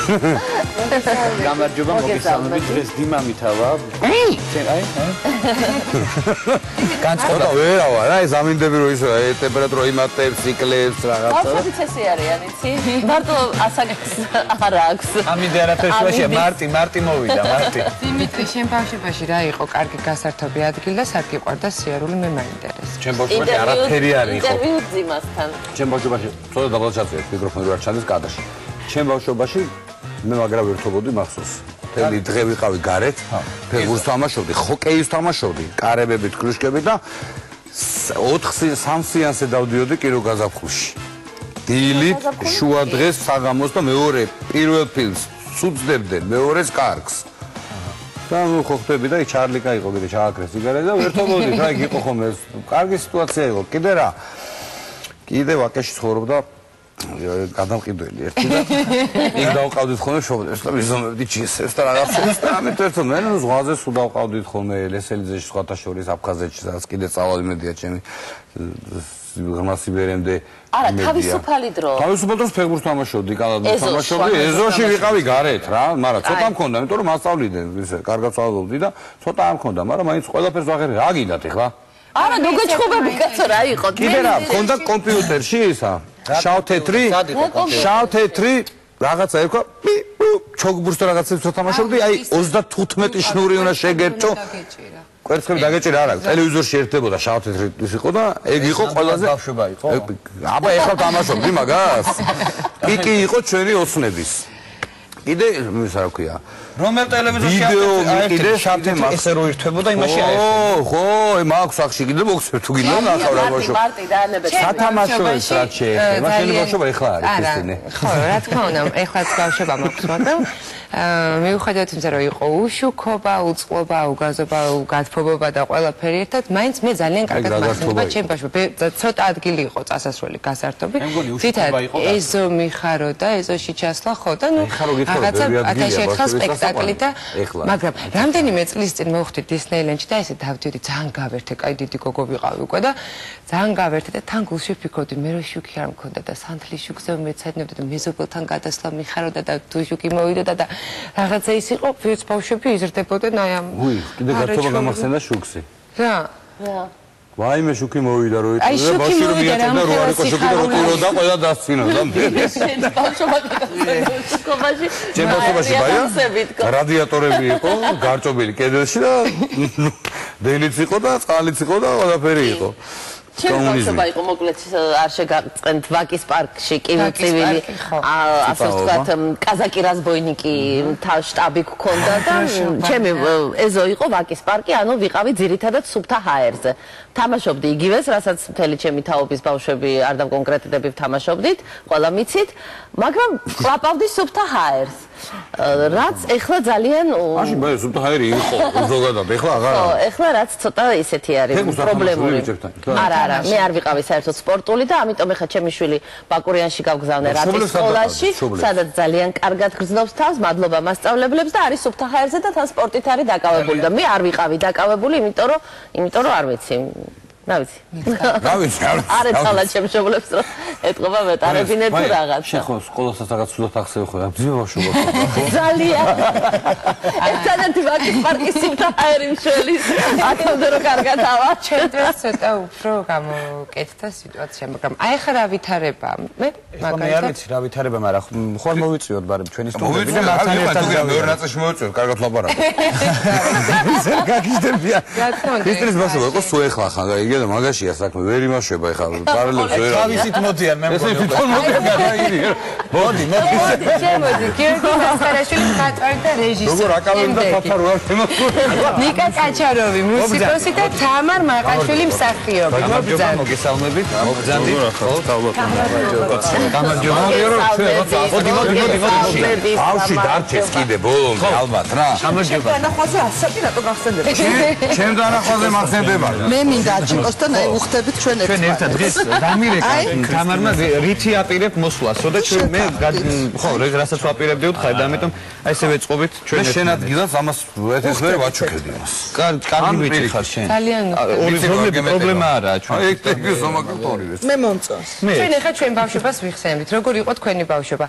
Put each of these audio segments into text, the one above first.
გამარჯობა, მოგესალმებით, დღეს დიმამითავა. აი? განწყობა ვერავა რა, ეს ამინდები რომ ის ტემპერატურა იმატებს, იკლებს რაღაცა. ბავშვები წესი არიან, იცი? მარტო ასაკს არ აქვს. ამინდი არაფერს ვაშია, მარტი მოვიდა, მარტი. დიმიტრი, შენ ბავშვობაში რა იყო კარგი გასართობი ადგილი და სად გიყვარდა სიარული მე მაინტერესებს. ჩემ ბავშვობაში არაფერი არ იყო. ინტერვიუ ძიმასთან. ჩემ ბავშვობაში ცოტა დაბალ ჩაწვიეთ მიკროფონი რო არ ჩანდეს კადრში. ჩემ ბავშვობაში მე მაგრა ვერთობოდი მახსოვს. მთელი დღე ვიყავი გარეთ, ფეხბურთს თამაშობდი, ჰოკეის თამაშობდი, კარებებით, კრუშკებით და 3 სეანსზე დავდიოდი კირო გაზაფხულში. დილით, შუა დღეს საღამოს და მეორე პირველ ფილმს სუძდებდნენ, მეორეს კარგს. და ნუ ხო ხტები და ჩარლიკა იყო კიდე ჩააქრეს სიგარეტი და ვერთობოდი, რა იქ იყო ხოლმე, კარგი სიტუაცია იყო. კიდე რა. კიდე ვაკეში ცხოვრობდა გადამყიდველი ერთი და იქ დავყავდით ხოლმე შობლებს და მიზომებდი ჯისებს და რაღაცებს და ამით ერთად მე ზღვაზე სულ დავყავდით ხოლმე ლესელიძეში სხვათა შორის აფხაზეთში სადაც კიდე წავალი მედია ჩემი ღრმა სიბერემდე არა თავისუფალი დრო თავისუფალ დროს ფეხბურთს თამაშობდი კალათბურთს თამაშობდი ეზოში ვიყავი გარეთ რა მაგრამ ცოტა მქონდა იმიტომ რომ მასწავლიდან ისე კარგად სწავლობდი და ცოტა არ მქონდა მაგრამ მაინც ყველაფერს ვაღერე რა გინდათ ეხლა არა გოგოჩხუბები კაცო რა იყო კიდე რა მქონდა კომპიუტერში ისა შავ თეთრი რაღაცა ერქვა ჩოგბურს და რაღაცებს თამაშობდი აი 35 შნური უნდა შეგერჭო კვერცხები დაგეჭირა არა ტელევიზორში ერთდებოდა შავ თეთრი ის იყო და ეგ იყო ყველაზე ბავშვობა იყო აბა ეხლა თამაშობდი მაგას პიკი იყო ჩვენი ოცნების კიდე ის რა ქვია რომელ ტელევიზორში კიდე შავთემა ესე რო ირთვებოდა იმაში აერთებდა ხო მაქვს სახში კიდე მოგცემ თუ გინდა ნახავ რა ბავშვო სათამაშო ეს რაც შეეხება შენი ბავშვობა ეხლა არის ისინი ხო რა თქმა უნდა ეხლაც ბავშვობა მაქვს მაგრამ მიუხედავად იმისა რომ იყო უშუქობა უწყლობა უგაზობა გათბობობა და ყველაფერი ერთად მაინც მე ძალიან კარგად მახსოვდება ჩემ ბავშვობა ცოტა ადგილი იყო წასასვლელი გასართობი თვითონ ეზო მიხარო და ეზოში ჩასვლა ხო და ნუ რაღაცა 1000 ერთხელ სპექტაკლი და მაგრამ რამდენიმე წლის წინ მოვხდი დისნეილენდში და ესე დავდიოდი ძალიან გავერთე კაი დიდი გოგო ვიყავი უკვე და ძალიან გავერთე და თან გულში ვფიქრობდი მე რო შუქი არ მქონდა და სანთლის შუქზე მეცადინებდი და მეზობელთან გადასვლა მიხაროდა და თუ შუქი მოვიდოდა და რაღაცა ის იყო ვირც ბავშვები იზრდებოდნენ აი ამ კიდე გართობა გამახსენდა შუქზე რა ვაიმე შუქი მოვიდა რო იწვია ბავშვი რომ მიაწევდა რო არ იყო შუქი და რო ტიროდა ყველა დასცინოდა ჩემ ბავშვობაში ბაია რადიატორები იყო გარჭობილი კედელში და დენიც იყო და წყალიც იყო და ყველაფერი იყო ჩემ ბავშვობა იყო მოკლედ არ შეგაწყენთ ვაკის პარკში კინოწივილი ასე ვთქვათ კაზაკი რაზბოინიკი შტაბი გქონდა და ჩემი ეზო იყო ვაკის პარკი ანუ ვიყავი ძირითადად სუფთა ჰაერზე თამაშობდი იგივეს რასაც მთელი ჩემი თაობის ბავშვები არ დავკონკრეტდები თამაშობდით ყველა მიცით მაგრამ ყლაპავდი სუფთა ჰაერს რაც ეხლა ძალიან მაშინ მე სუფთა ჰაერი იყო ზოგადად ეხლა აღარ ხო ეხლა რაც ცოტა ისეთი არის პრობლემური არა მე არ ვიყავი საერთოდ სპორტული და ამიტომ ეხლა ჩემი შვილი ბაკურიანში გავგზავნე რატის სკოლაში სადაც ძალიან კარგად გრძნობს თავს მადლობა მასწავლებლებს და არის სუფთა ჰაერზე და თან სპორტით არის დაკავებული და მე არ ვიყავი დაკავებული იმიტომ რომ არ ვიცი რა ვიცი არ ეცალა ჩემ მშობლებს რომ ეთყობა მეტარებინე თუ რაღაც შენ ხო სკოლასაც რაღაც სულად ახსოვე ხო ბძიმა ბავშვობა ძალიან ერთადერთი ვაკის პარკის სუფთა ჰაერი მშველის აქამდე რომ კარგად ავა ჩემთვის ცოტა უფრო გამოკეთდა სიტუაცია მაგრამ აი ხა რა ვითარება მე მაგალითად არ ვიცი რა ვითარება მაგრამ ხوار მოვიწიოთ ბარემ ჩვენი სტუდენტები და მათთან ერთად მეორე ნაწილში მოვიწიოთ კარგად ლაპარაკობ ისე გაგიჟდებია ქრისტეს ბავშვობა იყო სულ ეხლა ხან იგი და მაგაშია საქმე ვერ იმაშვება ეხლა პარალელს ვერ არის თავისით მოდიან მე ესე თვითონ მოდიან მოდი ჩემოდი გიორგი მასკარაშვილი მხატვარი და რეჟისორი როგორ აკავებ და ფაფარო არ შემოგვიყვება ნიკა კაჩაროვი მუსიკოსი და თამარ მაყაშვილი მსახიობი მოგესალმებით მოგესალმებით მოგზანდით ხო გამარჯობა ავში დარჩეს კიდე ბოლომდე ალბათ რა გამარჯობა დანახვაზე ასაკი რატო გახსენდება ჩემ დანახვაზე მახსენდება მე მინდა აჩიკოსთან აი უხდებით ჩვენ ერთად დღეს დამირეკა თამარმა რითი აპირებ მოსვლას, და მე მე ხო რასაც ვაპირებდი უთხარი და ამიტომ აი ესე ვეწყობით ჩვენ შენ ადგილას ამას ეს მე ვაჩუქედი იმას. კარგი ვიცი ხარ შენ. ძალიან ორი პრობლემა არაა ჩვენ. აი ეგ ზომაკროტორივე. მე მომწონს. ჩვენ ახლა ჩვენ ბავშვობას ვიხსენებთ. როგორ იყო თქვენი ბავშვობა?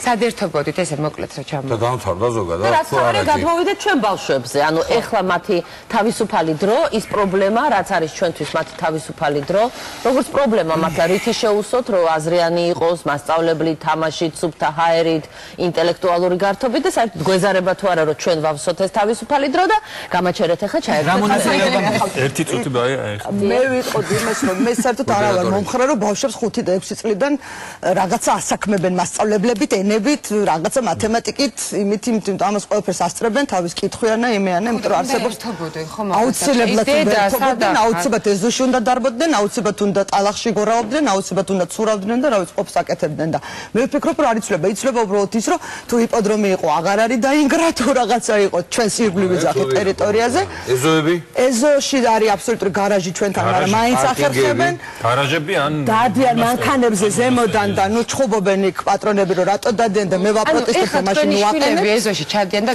სად ერთობოდით ესე მოკლედ რა ჩამო. და განვითარდა ზოგადად. რაც არის გადმოვიდეთ ჩვენ ბავშვებზე. ანუ ეხლა მათი თავისუფალი დრო, ის პრობლემა, რაც არის ჩვენთვის მათი თავისუფალი დრო, როგორც პრობლემა მათლა რითი შეუსოთ, რომ აზრიანი იყოს, მასწავლებლით, თამაშით, სუფთა ჰაერით, ინტელექტუალური გართობით და საერთოდ გვეზარება თუ არა, რომ ჩვენ ვავსოთ ეს თავისუფალი დრო და გამაჩერეთ ახლა ჩაერთვეთ. ერთი წუთი ბაი მე ვიტყოდი იმას, რომ მე საერთოდ არა ვარ მომხრე, რომ ბავშვებს 5 და 6 წლიდან რაღაცა ასაქმებენ მასწავლებლებით, ენებით, რაღაცა მათემატიკით, იმით ამას ყველაფერს ასწრებენ, თავის კითხვიანა, იმეანა, იმიტომ რომ არსებობს აუცილებლად ერთობოდნენ, აუცილებლად ეზოში უნდა დარბოდნენ, აუცილებლად უნდა ტალახში გორაობდნენ, აუცილებლად უნდა ცურავდნენ და რა ვიცი, ყოფს აკეთებდნენ და მე ვფიქრობ, რომ არ იცლება, იცლება უბრალოდ ის, რომ თუ იპოდრომი იყო, აღარ არის დაინგრა, თუ რაღაცა იყო ჩვენ სირგვლივი ძახით ტერიტორიაზე. ეზოები? ეზოში არის აბსოლუტური გარაჟი ჩვენთან, მაგრამ მაინც ახერხებენ. გარაჟები ან დადიან მანქანებზე ზემოდან და ნუ ჩხუბობენ იქ პატრონები, რომ რატო დადიან და მე ვაპროტესტებ და მაშინ ვაყენებ. ეზოში ჩადიან და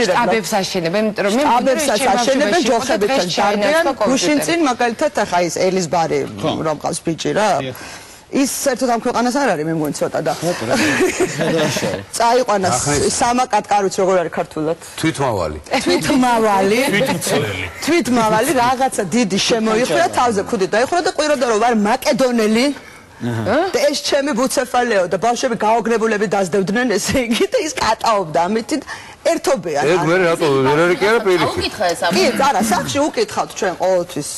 შტაბებს აშენებენ, იმიტომ რომ მე შტაბებს აშენებენ, ჯოხებთან ჯარდიან, გუშინ წინ მაგალითად ახლა ის ელის ბარი რომ ყავს ბიჭი რა. ის საერთოდ ამ ქვეყანას არ არის, მე მგონი ცოტა და წაიყვანა სამაკად კარვიც როგორ არის ქართულად? თვითმავალი. თვითმავალი რაღაცა დიდი შემოიხვია, თავზე ქუდი დაიხურა და ყვიროდა რომ ვარ მაკედონელი. და ეს ჩემი ბუცეფალეო და ბავშვები გაოგნებულები დასდევდნენ ესე იგი და ის კატაობდა ამით ერთობიან. ეგ მე რატო ვერ არის კი არა პირიქით. უკითხა ეს ამ. კი, არა, სახში უკითხავთ ჩვენ ყოველთვის.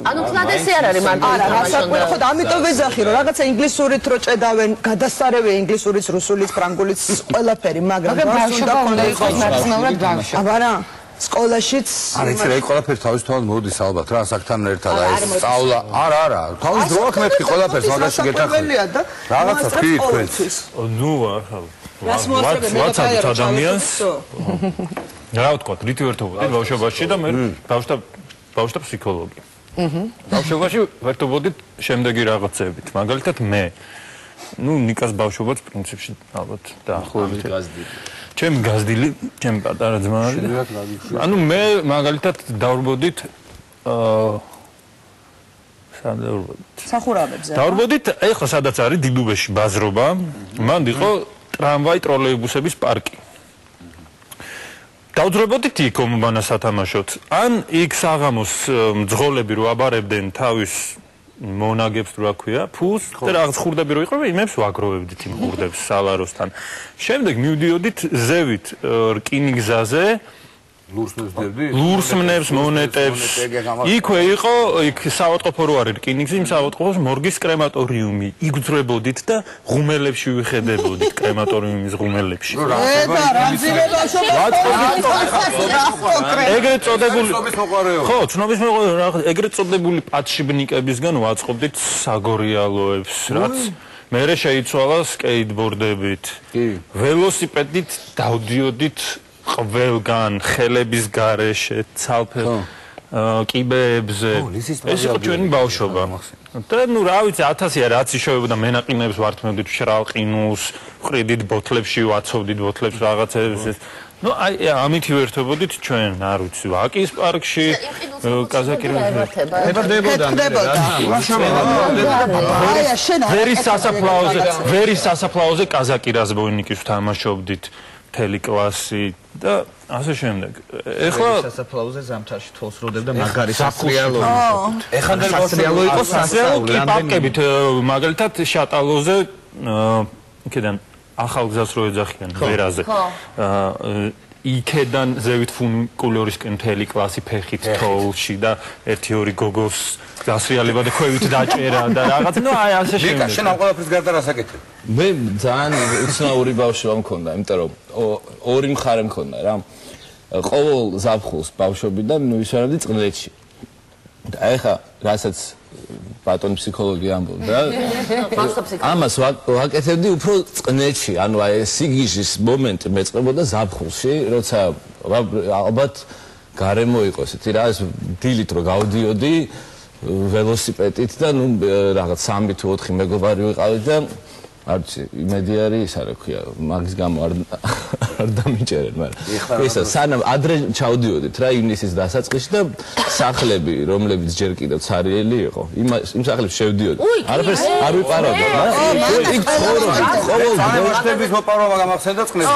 ანუ თლად ესე არ არის მარტო არა, რასაკვირველია, ხო, ამიტომ ვეძახი, რომ რაღაცა ინგლისურით რო ჭედავენ, გადასარევია ინგლისურიც, რუსულიც, ფრანგულიც, ყველაფერი, მაგრამ ბავშვობა უნდა იყოს მაქსიმალურად ბავშვი. აბარა სკოლაშიც არა იცი რა იქ ყველაფერი თავისთავად მოდის ალბათ რა საკთან ერთად აი ეს სწავლა არა თავის დრო აქვს მეთქი ყველაფერს მაგაში გეთახმებით რაღაცა თქვი თქვენს ნუ ახლა ვაცადოთ ადამიანს რა ვთქვა რითი ვერთობოდი ბავშვობაში და მე ბავშვთა ფსიქოლოგი ბავშვობაში ვერთობოდი შემდეგი რაღაცებით მაგალითად მე ნუ ნიკას ბავშვობაც პრინციპში ალბათ დაახლოებით ჩემი გაზდილი, ჩემი პატარა ძმა არის. ანუ მე მაგალითად დავრბოდით სად დავრბოდით? სახურავებზე. დავრბოდით, ეხლა სადაც არის დილუბეში ბაზრობა, მანდ იყო ტრამვაი ტროლეიბუსების პარკი. დავძრებოდით იქ ომბანა სათამაშოთ. ან იქ საღამოს მძღოლები რო აბარებდნენ თავის მონაგებს რა ქვია, ფულს და რაღაც ხურდები რო იყვება, იმებს ვაგროვებდით იმ ხურდებს სალაროსთან. შემდეგ მივდიოდით ზევით რკინიგზაზე, ლურს მნებს, მონეტებს. იქვე იყო, იქ საავადმყოფო რო არის რკინიგზი, იმ საავადმყოფოს მორგის კრემატორიუმი. იგძრებოდით და ღუმელებში ვიხედებოდით კრემატორიუმის ღუმელებში. ეგრეთ წოდებული ხო, ცნობის მოყვარეობა, ეგრეთ წოდებული პატშიბნიკებისგან ვაწყობდით საგორიალოებს, რაც მერე შეიცვალა სკეიტბორდებით. ველოსიპედით დავდიოდით ყველგან, ხელების გარეშე, ცალფერ კიბეებზე. ეს იყო ჩვენი ბავშვობა. და ნუ რა ვიცი 1000-ია რაც იშოვებოდა მენაყინებს ვართმევდით შრალ ყინულს, ვყრიდით ბოთლებში, ვაცობდით ბოთლებს რაღაცებს. ნუ აი ამითი ვერთობოდით ჩვენ, არ ვიცი, ვაკის პარკში, კაზაკიროვის ვერის სასაფლაოზე კაზაკი რაზბოინიკის ვთამაშობდით. მთელი კლასი და ასე შემდეგ. ეხლა სასაფლაოზე ზამთარში თვალს როდებდა მაგარი სასრიალო. ეხლა სასრიალო იყო სასრიალო კი პარკებით მაგალითად შატალოზე იქიდან ახალგზას რო ეძახიან ვერაზე. იქედან ზევით ფუნიკულორისკენ მთელი კლასი ფეხით თოვლში და 1-2 გოგოს გასრიალება და ქვევით დაჭერა და რაღაც ნუ აი ასე შემდეგ. ნიკა შენ ამ ყველაფრის გარდა რას აკეთებ? მე ძალიან უცნაური ბავშვობა მქონდა, იმიტომ რომ ორი მხარე მქონდა რა. ყოველ ზაფხულს ბავშვობიდან მივისვენებდი წყნეთში. და ეხა რასაც ბატონ ფსიქოლოგი ამბობდა, ამას ვაკეთებდი უფრო წყნეთში, ანუ აი სიგიჟის მომენტი მეწყებოდა ზაფხულში, როცა ალბათ გარემო იყო ესეთი რა, ეს დილით რო გავდიოდი ველოსიპედით და ნუ რაღაც 3 თუ 4 მეგობარი ვიყავით და არ ვიცი, იმედი არის ისა რა ქვია, მაგის გამო არ დამიჭერენ, მაგრამ ისა სანამ ადრე ჩავდიოდით რა ივნისის დასაწყისში და სახლები, რომლებიც ჯერ კიდევ ცარიელი იყო, იმ სახლებში შევდიოდი. არაფერს არ ვიყარავდი, მაგრამ იქ ცხოვრობდი, ყოველ დაშტების მოპარვა გამახსენდა წყნეს.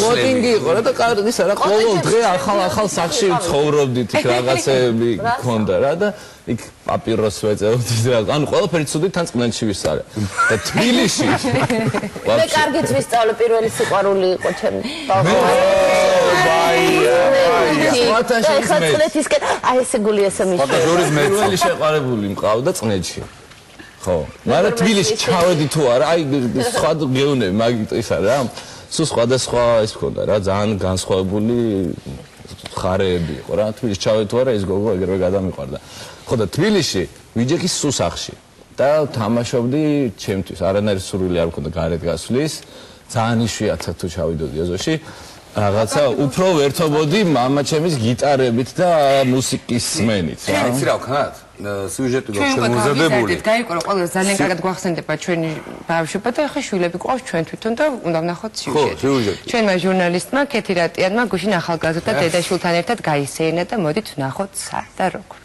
ფოტინგი იყო რა და ისა რა ყოველ დღე ახალ სახლში ცხოვრობდით, იქ რაღაცეები გქონდა რა და იქ პაპიროს ვეწეოდით რა. ანუ ყველაფერი ცუდით თან წყნელში ვისწავლე. და თბილისში მე კარგიც ვისწავლე პირველი სიყვარული იყო ჩემი. ხათლეთისკენ აი ესე გული ესე მიშ. პირველი შეყარებული მყავდა წყნეთში. ხო, მაგრამ თბილისში ჩავედი თუ არა, აი სხვა გეუნები მაგით ისა რა. სულ სხვადასხვა ის მქონდა რა, ძალიან განსხვავებული ხარეები იყო რა. თბილისში ჩავედი თუ არა, ეს გოგო ეგრევე გადამიყვარდა. ხო და თბილისში ვიჯექი სუსახში და თამაშობდი ჩემთვის არანაირი სურვილი არ მქონდა გარეთ გასვლის ძალიან იშვიათად თუ ჩავიდოდი ეზოში რაღაცა უფრო ვერთობოდი მამა ჩემის გიტარებით და მუსიკის სმენით რა იცი რა ვქნათ სიუჟეტი გვაქვს გაიყო რომ ყველა ძალიან კარგად გვახსენდება ჩვენი ბავშვობა და ახლა შვილები გვყავს ჩვენ თვითონ და უნდა ვნახოთ სიუჟეტი ჩვენმა ჟურნალისტმა კეთი რატიანმა გუშინ ახალგაზრდა დედაშვილთან ერთად გაისეირნა და მოდით ვნახოთ სად და როგორ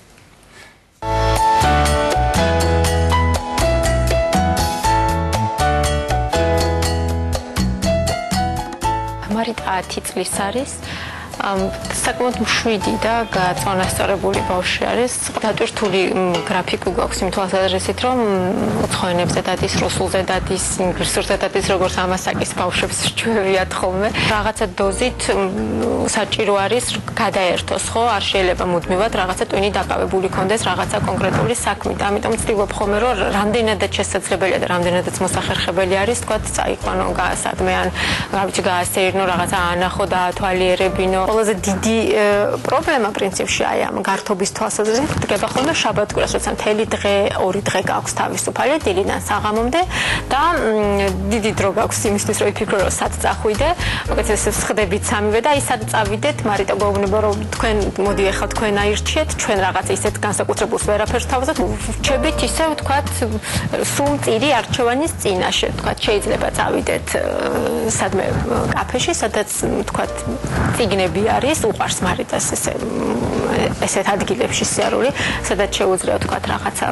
მარიტა 10 წლის არის. საკმაოდ მშვიდი და გაწონასწორებული ბავშვი არის. დატვირთული გრაფიკი გვაქვს იმ თვალსაზრისით, რომ უცხოენებზე დადის, რუსულზე დადის, ინგლისურზე დადის, როგორც ამასაკის ბავშვებს რჩევიათ ხოლმე. რაღაცა დოზით საჭირო არის გადაერთოს, ხო? არ შეიძლება მუდმივად რაღაცა ტვინი დაკავებული კონდეს რაღაცა კონკრეტული საქმით. ამიტომ ვცდილობ ხოლმე, რომ რამდენადაც შესაძლებელია და რამდენადაც მოსახერხებელი არის, თქვა, წაიყვანო, გაასადმე ან რა ვიცი, გაასეირნო, რაღაცა ანახო, დაათვალიერებინო. ყველაზე დიდი პრობლემა პრინციპში აი ამ გართობის თვალსაზრისით დგება ხოლმე შაბათ-კვირას, როცა მთელი დღე 2 დღე გაქვს თავისუფალი დილიდან საღამომდე და დიდი დრო გაქვს იმისთვის, რომ ვიფიქრო, რომ სად წახვიდე, მოგეცეს სხდებით სამივე და აი სად წავიდეთ, მარიტა გვეუბნება, რომ თქვენ მოდი ახლა თქვენ აირჩიეთ, ჩვენ რაღაც ისეთ განსაკუთრებულს ვერაფერს თავაზობთ, ვრჩებით ისე ვთქვათ, სულ წირი არჩევანის წინაშე, ვთქვათ, შეიძლება წავიდეთ სადმე კაფეში, სადაც ვთქვათ, წიგნები არის, უყარს მარიტას ესეთ ადგილებში სიარული, სადაც შეუძლია თქვა რაღაცა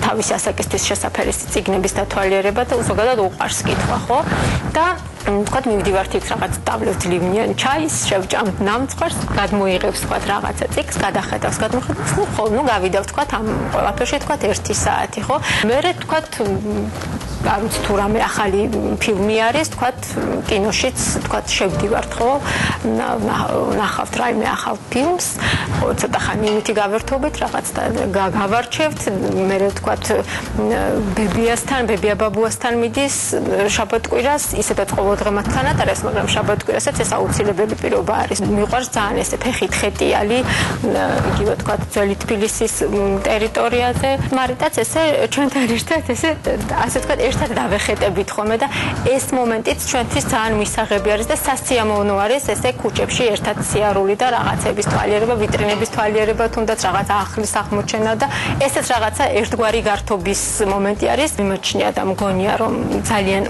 თავისი ასაკისთვის შესაფერის წიგნების დათვალიერება და ზოგადად უყარს კითხვა, ხო? და თქვა მივდივართ იქ რაღაც დავლევთ ლიმნიან ჩაის, შევჭამთ ნამწყარს, გადმოიღებს თქვა რაღაცა წიგნს, გადახედავს, ხო, ნუ გავიდა თქვა ამ ყველაფერში თქვა 1 საათი, ხო? მერე თქვა არ ვიცი თუ რამე ახალი ფილმი არის, თქვა კინოშიც თქვა შევდივართ, ხო? ნახავთ რაიმე ახალ ფილმს, ხო, ცოტა ხანი იმითი გავერთობთ, რაღაც და გავარჩევთ, მე ვთქვათ ბებია ბაბუასთან მიდის შაბათ-კვირას, ისედაც ყოველდღე მათთან ატარებს, მაგრამ შაბათ-კვირასაც ეს აუცილებელი პირობა არის. მიყვარს ძალიან ესე ფეხით ხეტიალი, იგივე ვთქვათ ძველი თბილისის ტერიტორიაზე. მარიტაც ესე ჩვენთან ერთად ესე ასე ვთქვათ ერთად დავეხეტებით ხოლმე და ეს მომენტიც ჩვენთვის ძალიან მისაღები არის და სასიამოვნო არის ესე ქუჩებში ერთად სიარული და რაღაცების თვალიერება, ვიტრინების თვალიერება, თუნდაც რაღაც ახლის აღმოჩენა და ესეც რაღაცა ერთგვარი გართობის მომენტი არის. მიმოჩნია და მგონია, რომ ძალიან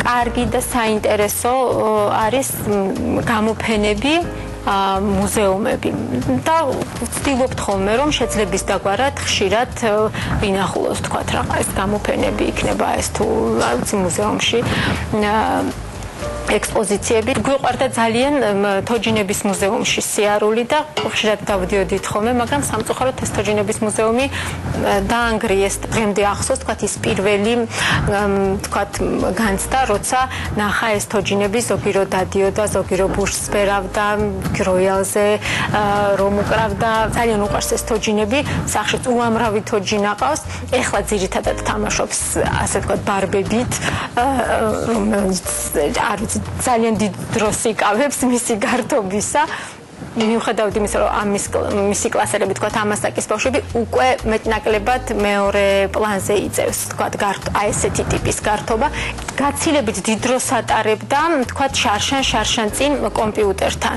კარგი და საინტერესო არის გამოფენები მუზეუმები და ვცდილობთ ხოლმე რომ შეძლების დაგვარად ხშირად ვინახულოს თქვათ რაღაც ეს გამოფენები იქნება ეს თუ არ ვიცი მუზეუმში ექსპოზიციები. გვიყვარდა ძალიან თოჯინების მუზეუმში სიარული და ხშირად დავდიოდით ხოლმე, მაგრამ სამწუხაროდ ეს თოჯინების მუზეუმი დაანგრიეს დღემდე ახსოვს, თქვათ ის პირველი თქვათ განცდა, როცა ნახა ეს თოჯინები ზოგი რო დადიოდა, ზოგი რო ბურსს ბერავდა, როიალზე რომ უკრავდა, ძალიან უყვარს ეს თოჯინები, სახლშიც უამრავი თოჯინა ყავს, ეხლა ძირითადად თამაშობს ასე თქვათ ბარბებით, რომელიც არ ძალიან დიდ დროს იკავებს მისი გართობისა მიუხედავად იმისა, რომ მისი კლასელები თქვა ამასაკის ბავშვები უკვე მეტნაკლებად მეორე პლანზე იწევს, თქვა აი ესეთი ტიპის გართობა, გაცილებით დიდ დროს ატარებდა, თქვა შარშან წინ კომპიუტერთან.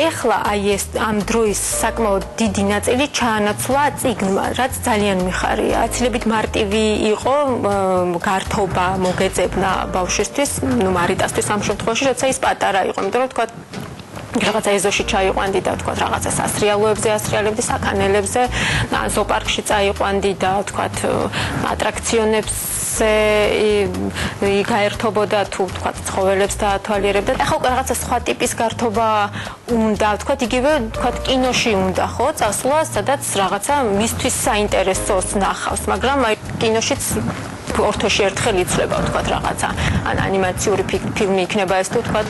ეხლა აი ეს ამ დროის საკმაოდ დიდი ნაწილი ჩაანაცვლა წიგნმა, რაც ძალიან მიხარია. გაცილებით მარტივი იყო გართობა მოგეძებნა ბავშვისთვის, ნუ მარიტასთვის ამ შემთხვევაში, როცა ის პატარა იყო, იმიტომ რომ თქვა რაღაცა ეზოში ჩაიყვანდი და თქვა რაღაცა სასრიალოებზე ასრიალებდი, საქანელებზე, ზოოპარკში წაიყვანდი და თქვა ატრაქციონებზე გაერთობოდა თუ თქვა ცხოველებს დაათვალიერებდა. ახლა უკვე რაღაცა სხვა ტიპის გართობა უნდა, თქვა იგივე თქვა კინოში უნდა ხო წასვლა, სადაც რაღაცა მისთვის საინტერესოს ნახავს, მაგრამ აი კინოშიც ორთოში ერთხელ იცვლება თქვა რაღაცა ან ანიმაციური ფილმი იქნება ეს თუ თქვა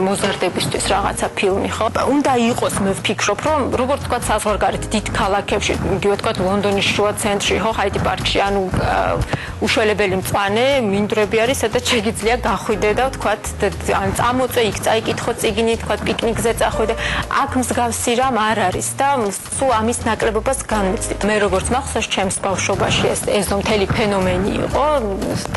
მოზარდებისთვის რაღაცა ფილმი ხო უნდა იყოს მე ვფიქრობ რომ როგორც თქვა საზღვარგარეთ დიდ ქალაქებში იგივე თქვა ლონდონის შუა ცენტრში ხო ჰაიდი პარკში ანუ უშველებელი მწვანე მინდვრები არის სადაც შეგიძლია გახვიდე და თქვა ან წამოწე იქ წაიკითხო წიგნი თქვა პიკნიკზე წახვიდე აქ მსგავსი რამ არ არის და სულ ამის ნაკლებობას განვიცდით მე როგორც მახსოვს ჩემს ბავშვობაში ეს ეზო მთელი ფენომენი იყო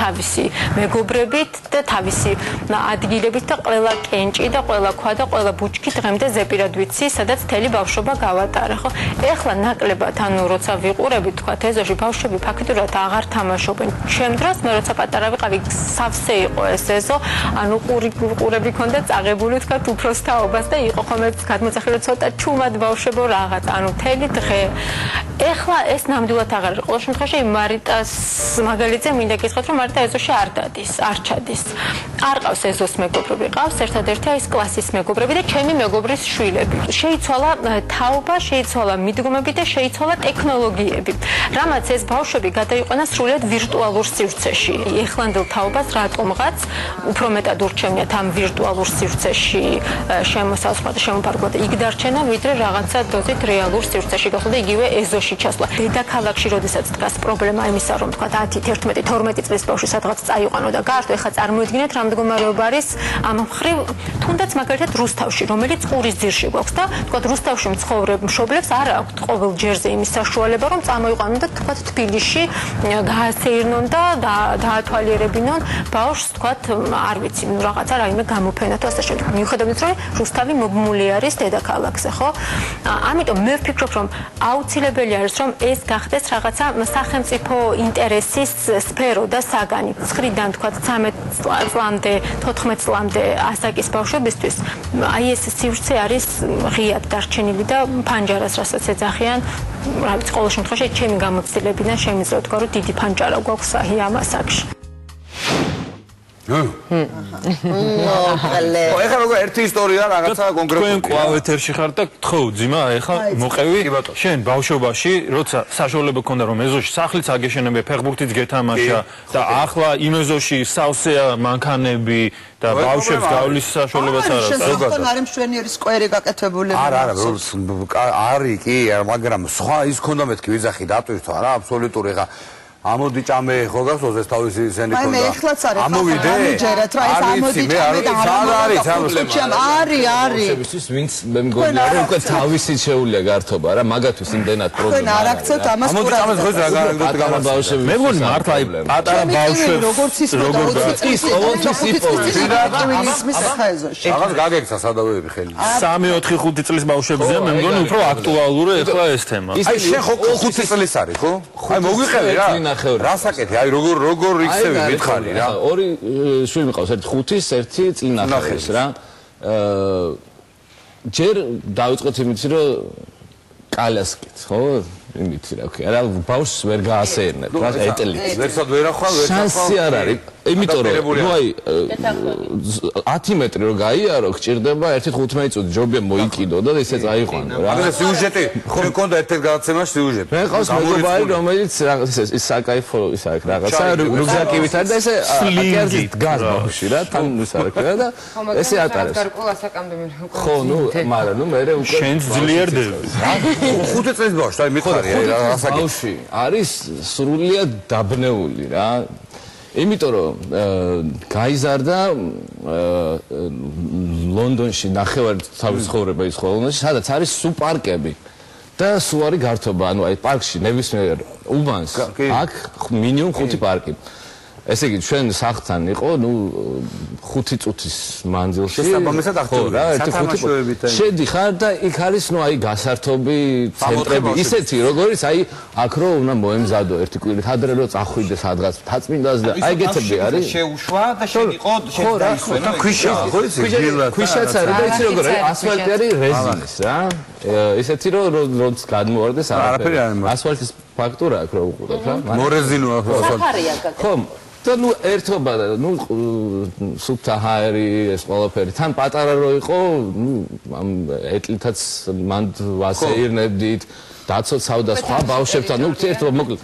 თავისი მეგობრებით და თავისი ადგილებით და ყველა კენჭი და ყველა ქვა და ყველა ბუჩქი დღემდე ზეპირად ვიცი სადაც მთელი ბავშვობა გავატარე ხო ეხლა ნაკლებად ანუ როცა ვიყურებით თქვა ეზოში ბავშვები ფაქტურად აღარ თამაშობენ ჩემ დროს მე როცა პატარა ვიყავი სავსე იყო ეს ეზო ანუ ყურები ქონდა წაღებული თქვა უფროსთაობას და იყო ხომ ეს გადმოწახილი ცოტა ჩუმად ბავშვებო რაღაც ანუ მთელი დღე ეხლა ეს ნამდვილად აღარ არის ყოველ შემთხვევაში მარიტას მაგალითზე მინდა გითხრათ რომ მარიტა ეზოში არ დადის არ ჩადის არ ყავს ეზოს მეგობრები ყავს ერთადერთი ის კლასის მეგობრები და ჩემი მეგობრის შვილები შეიცვალა თაობა შეიცვალა მიდგომები და შეიცვალა ტექნოლოგიები რამაც ეს ბავშვები გადაიყვანა სრულიად ვირტუალურ სივრცეში ეხლანდელ თაობას რატომღაც უფრო მეტად ურჩევნიათ ამ ვირტუალურ სივრცეში შემოსასხმა და შემოფარგლა და იქ დარჩენა ვიდრე რაღაცა დოზით რეალურ სივრცეში გახდა და იგივე ეზოში ჩასვლა დედაქალაქში როდესაც დგას პრობლემა იმისა რომ თქვა 10 11 12 წლის ბავშვი სადღაც წაიყვანო და გაართო ეხლა წარმოიდგინეთ რა მდგომარეობა არის ამ მხრივ თუნდაც მაგალითად რუსთავში რომელიც ყურის ძირში გვაქვს და თქვა რუსთავში მცხოვრებ მშობლებს არ აქვთ ყოველ ჯერზე იმის საშუალება რომ წამოიყვანონ და თქვა თბილისში გაასეირნონ და დაათვალიერებინონ ბავშვს თქვა არ ვიცი რაღაცა რაიმე გამოფენა თუ ასე შემდეგ მიუხედავად რომ რუსთავი მობმული არის დედაქალაქზე ხო ამიტომ მე ვფიქრობ რომ აუცილებელი არის რომ ეს გახდეს რაღაცა სახელმწიფო ინტერესის სფერო და საგანი 9-დან თქვა 13 წლამდე 14 წლამდე ასაკის ბავშვებისთვის აი ეს სივრცე არის ღიად დარჩენილი და ფანჯარას რასაც ეძახიან რა ვიცი ყოველ შემთხვევაში ჩემი გამოცდილებიდან შემიძლია თქვა რომ დიდი ფანჯარა გვაქვს აი ამ ასაკში ეხლა როგორ ერთი ისტორია რაღაცა კონკრეტული თქვენ კვლავ ეთერში ხარ და გთხოვ ძიმა ეხლა მოყევი შენ ბავშვობაში როცა საშუალება ქონდა რომ ეზოში სახლიც აგეშენებია ფეხბურთიც გეთამაშა და ახლა იმ ეზოში სავსეა მანქანები და ბავშვებს გავლის საშუალებაც არ აქვს ზოგადად არის მშვენიერი სკვერი გაკეთებული არა არის კი მაგრამ სხვა ის ქონდა მეთქი ვიზახი დატვირთო არა აბსოლუტური ეხა ამოდი ჭამე ხო გახსოვს ეს თავისი სენი ქონდა. მე ეხლაც არის. ამოვიდე. ამიჯერათ რა ეს ამოდი ჭამე და არის. ბავშვებისთვის ვინც მე მგონია რომ უკვე თავისი შეუულია გართობა რა მაგათვის იმდენად პრობლემა. თქვენ არ აქცევთ ამას ამოდი ჭამეს ხო რა ბავშვები. მე მგონი მართლა აი პატარა ბავშვებს როგორც ის და 20 წლის ყოველთვის იპოვეს. რაღაც გაგექცა სადავეები ხელი. 3-4-5 წლის ბავშვებზე მე მგონი უფრო აქტუალური ახლა ეს თემა. აი შენ ხო 5 წლის არის ხო? აი მოგვიყევი რა. რასაკეთე აი როგორ იქცევი მითხარი რა ორი შვილი მყავს ერთი 5-ის ერთი წინახევრის რა ჯერ დავიწყოთ იმით რომ კალასკით ხო იმით რა ვქი არა ბავშვს ვერ გაასეირნებ რა ეტელით ვერსად ვერ ახვალ შანსი არ არის იმიტომ რომ ნუ აი 10 მეტრი რო გაიარო გჭირდება 1-15 წუთი ჯობია მოიკიდო და ესე წაიყვანო რა მაგრამ სიუჟეტი ხომ მქონდა ერთ-ერთ გადაცემაში სიუჟეტი მე ყავს მეგობარი რომელიც ის საკაიფო ის არის რაღაცა რუგზაკივით არის და ესე აკერძით დგას ბავშვი რა თან ის არის რა და ესე ატარებს ხო ნუ მაგრამ ნუ მე უკვე შენ ძლიერდები 5 წლის ბავშვი აი მითხარი რა რასაკეთე ბავშვი არის სრულიად დაბნეული რა იმიტომ რომ გაიზარდა ლონდონში ნახევარი თავის ცხოვრება ის ხოლმე, სადაც არის სულ პარკები. და სულ არის გართობა, ანუ აი პარკში ნებისმიერ უბანს აქ მინიმუმ 5 პარკი. ესე იგი ჩვენ სახლთან იყო, ნუ 5 წუთის მანძილში. შესაბამისად აღწევდით. შედიხარ და იქ არის ნუ აი გასართობი ცენტრები, ისეთი როგორიც აი აქ რო უნდა მოემზადო ერთი კვირით ადრე რო წახვიდე სადღაც თაწმინდაზე და აი ეგეთები არის. შეუშვა და შეგიყო და ქვიშა, ხო იცი? ქვიშაც არის და იცი როგორ არის ასფალტი არის რეზინის რა. ისეთი რომ გადმოვარდეს არაფერი. ასფალტის ფაქტურა აქ რო უყურებ რა. მორეზინოა საფარია ხო და ნუ ერთობა და ნუ სუფთა ჰაერი ეს ყველაფერი თან პატარა რო იყო ნუ ამ ეტლითაც მანდ ვასეირნებდით დაცოცავდა სხვა ბავშვებთან ნუ ერთობა მოკლედ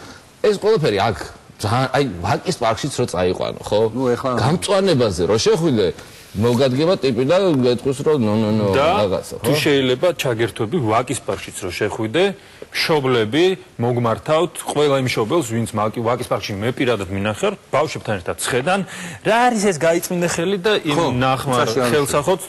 ეს ყველაფერი აქ ძალიან აი ვაკის პარკშიც რო წაიყვანო ხო ნუ ეხლა გამწვანებაზე რო შეხვიდე მოგადგება ტიპი და გეტყვის რომ ნო რაღაცა ხო თუ შეიძლება ჩაგერთვები ვაკის პარკშიც რო შეხვიდე მშობლები მოგმართავთ ყველა იმ მშობელს ვინც ვაკის პარკში მე პირადად მინახარ ბავშვებთან ერთად ცხედან რა არის ეს გაიწმინდა ხელი და იმ ნახმარ ხელსახოც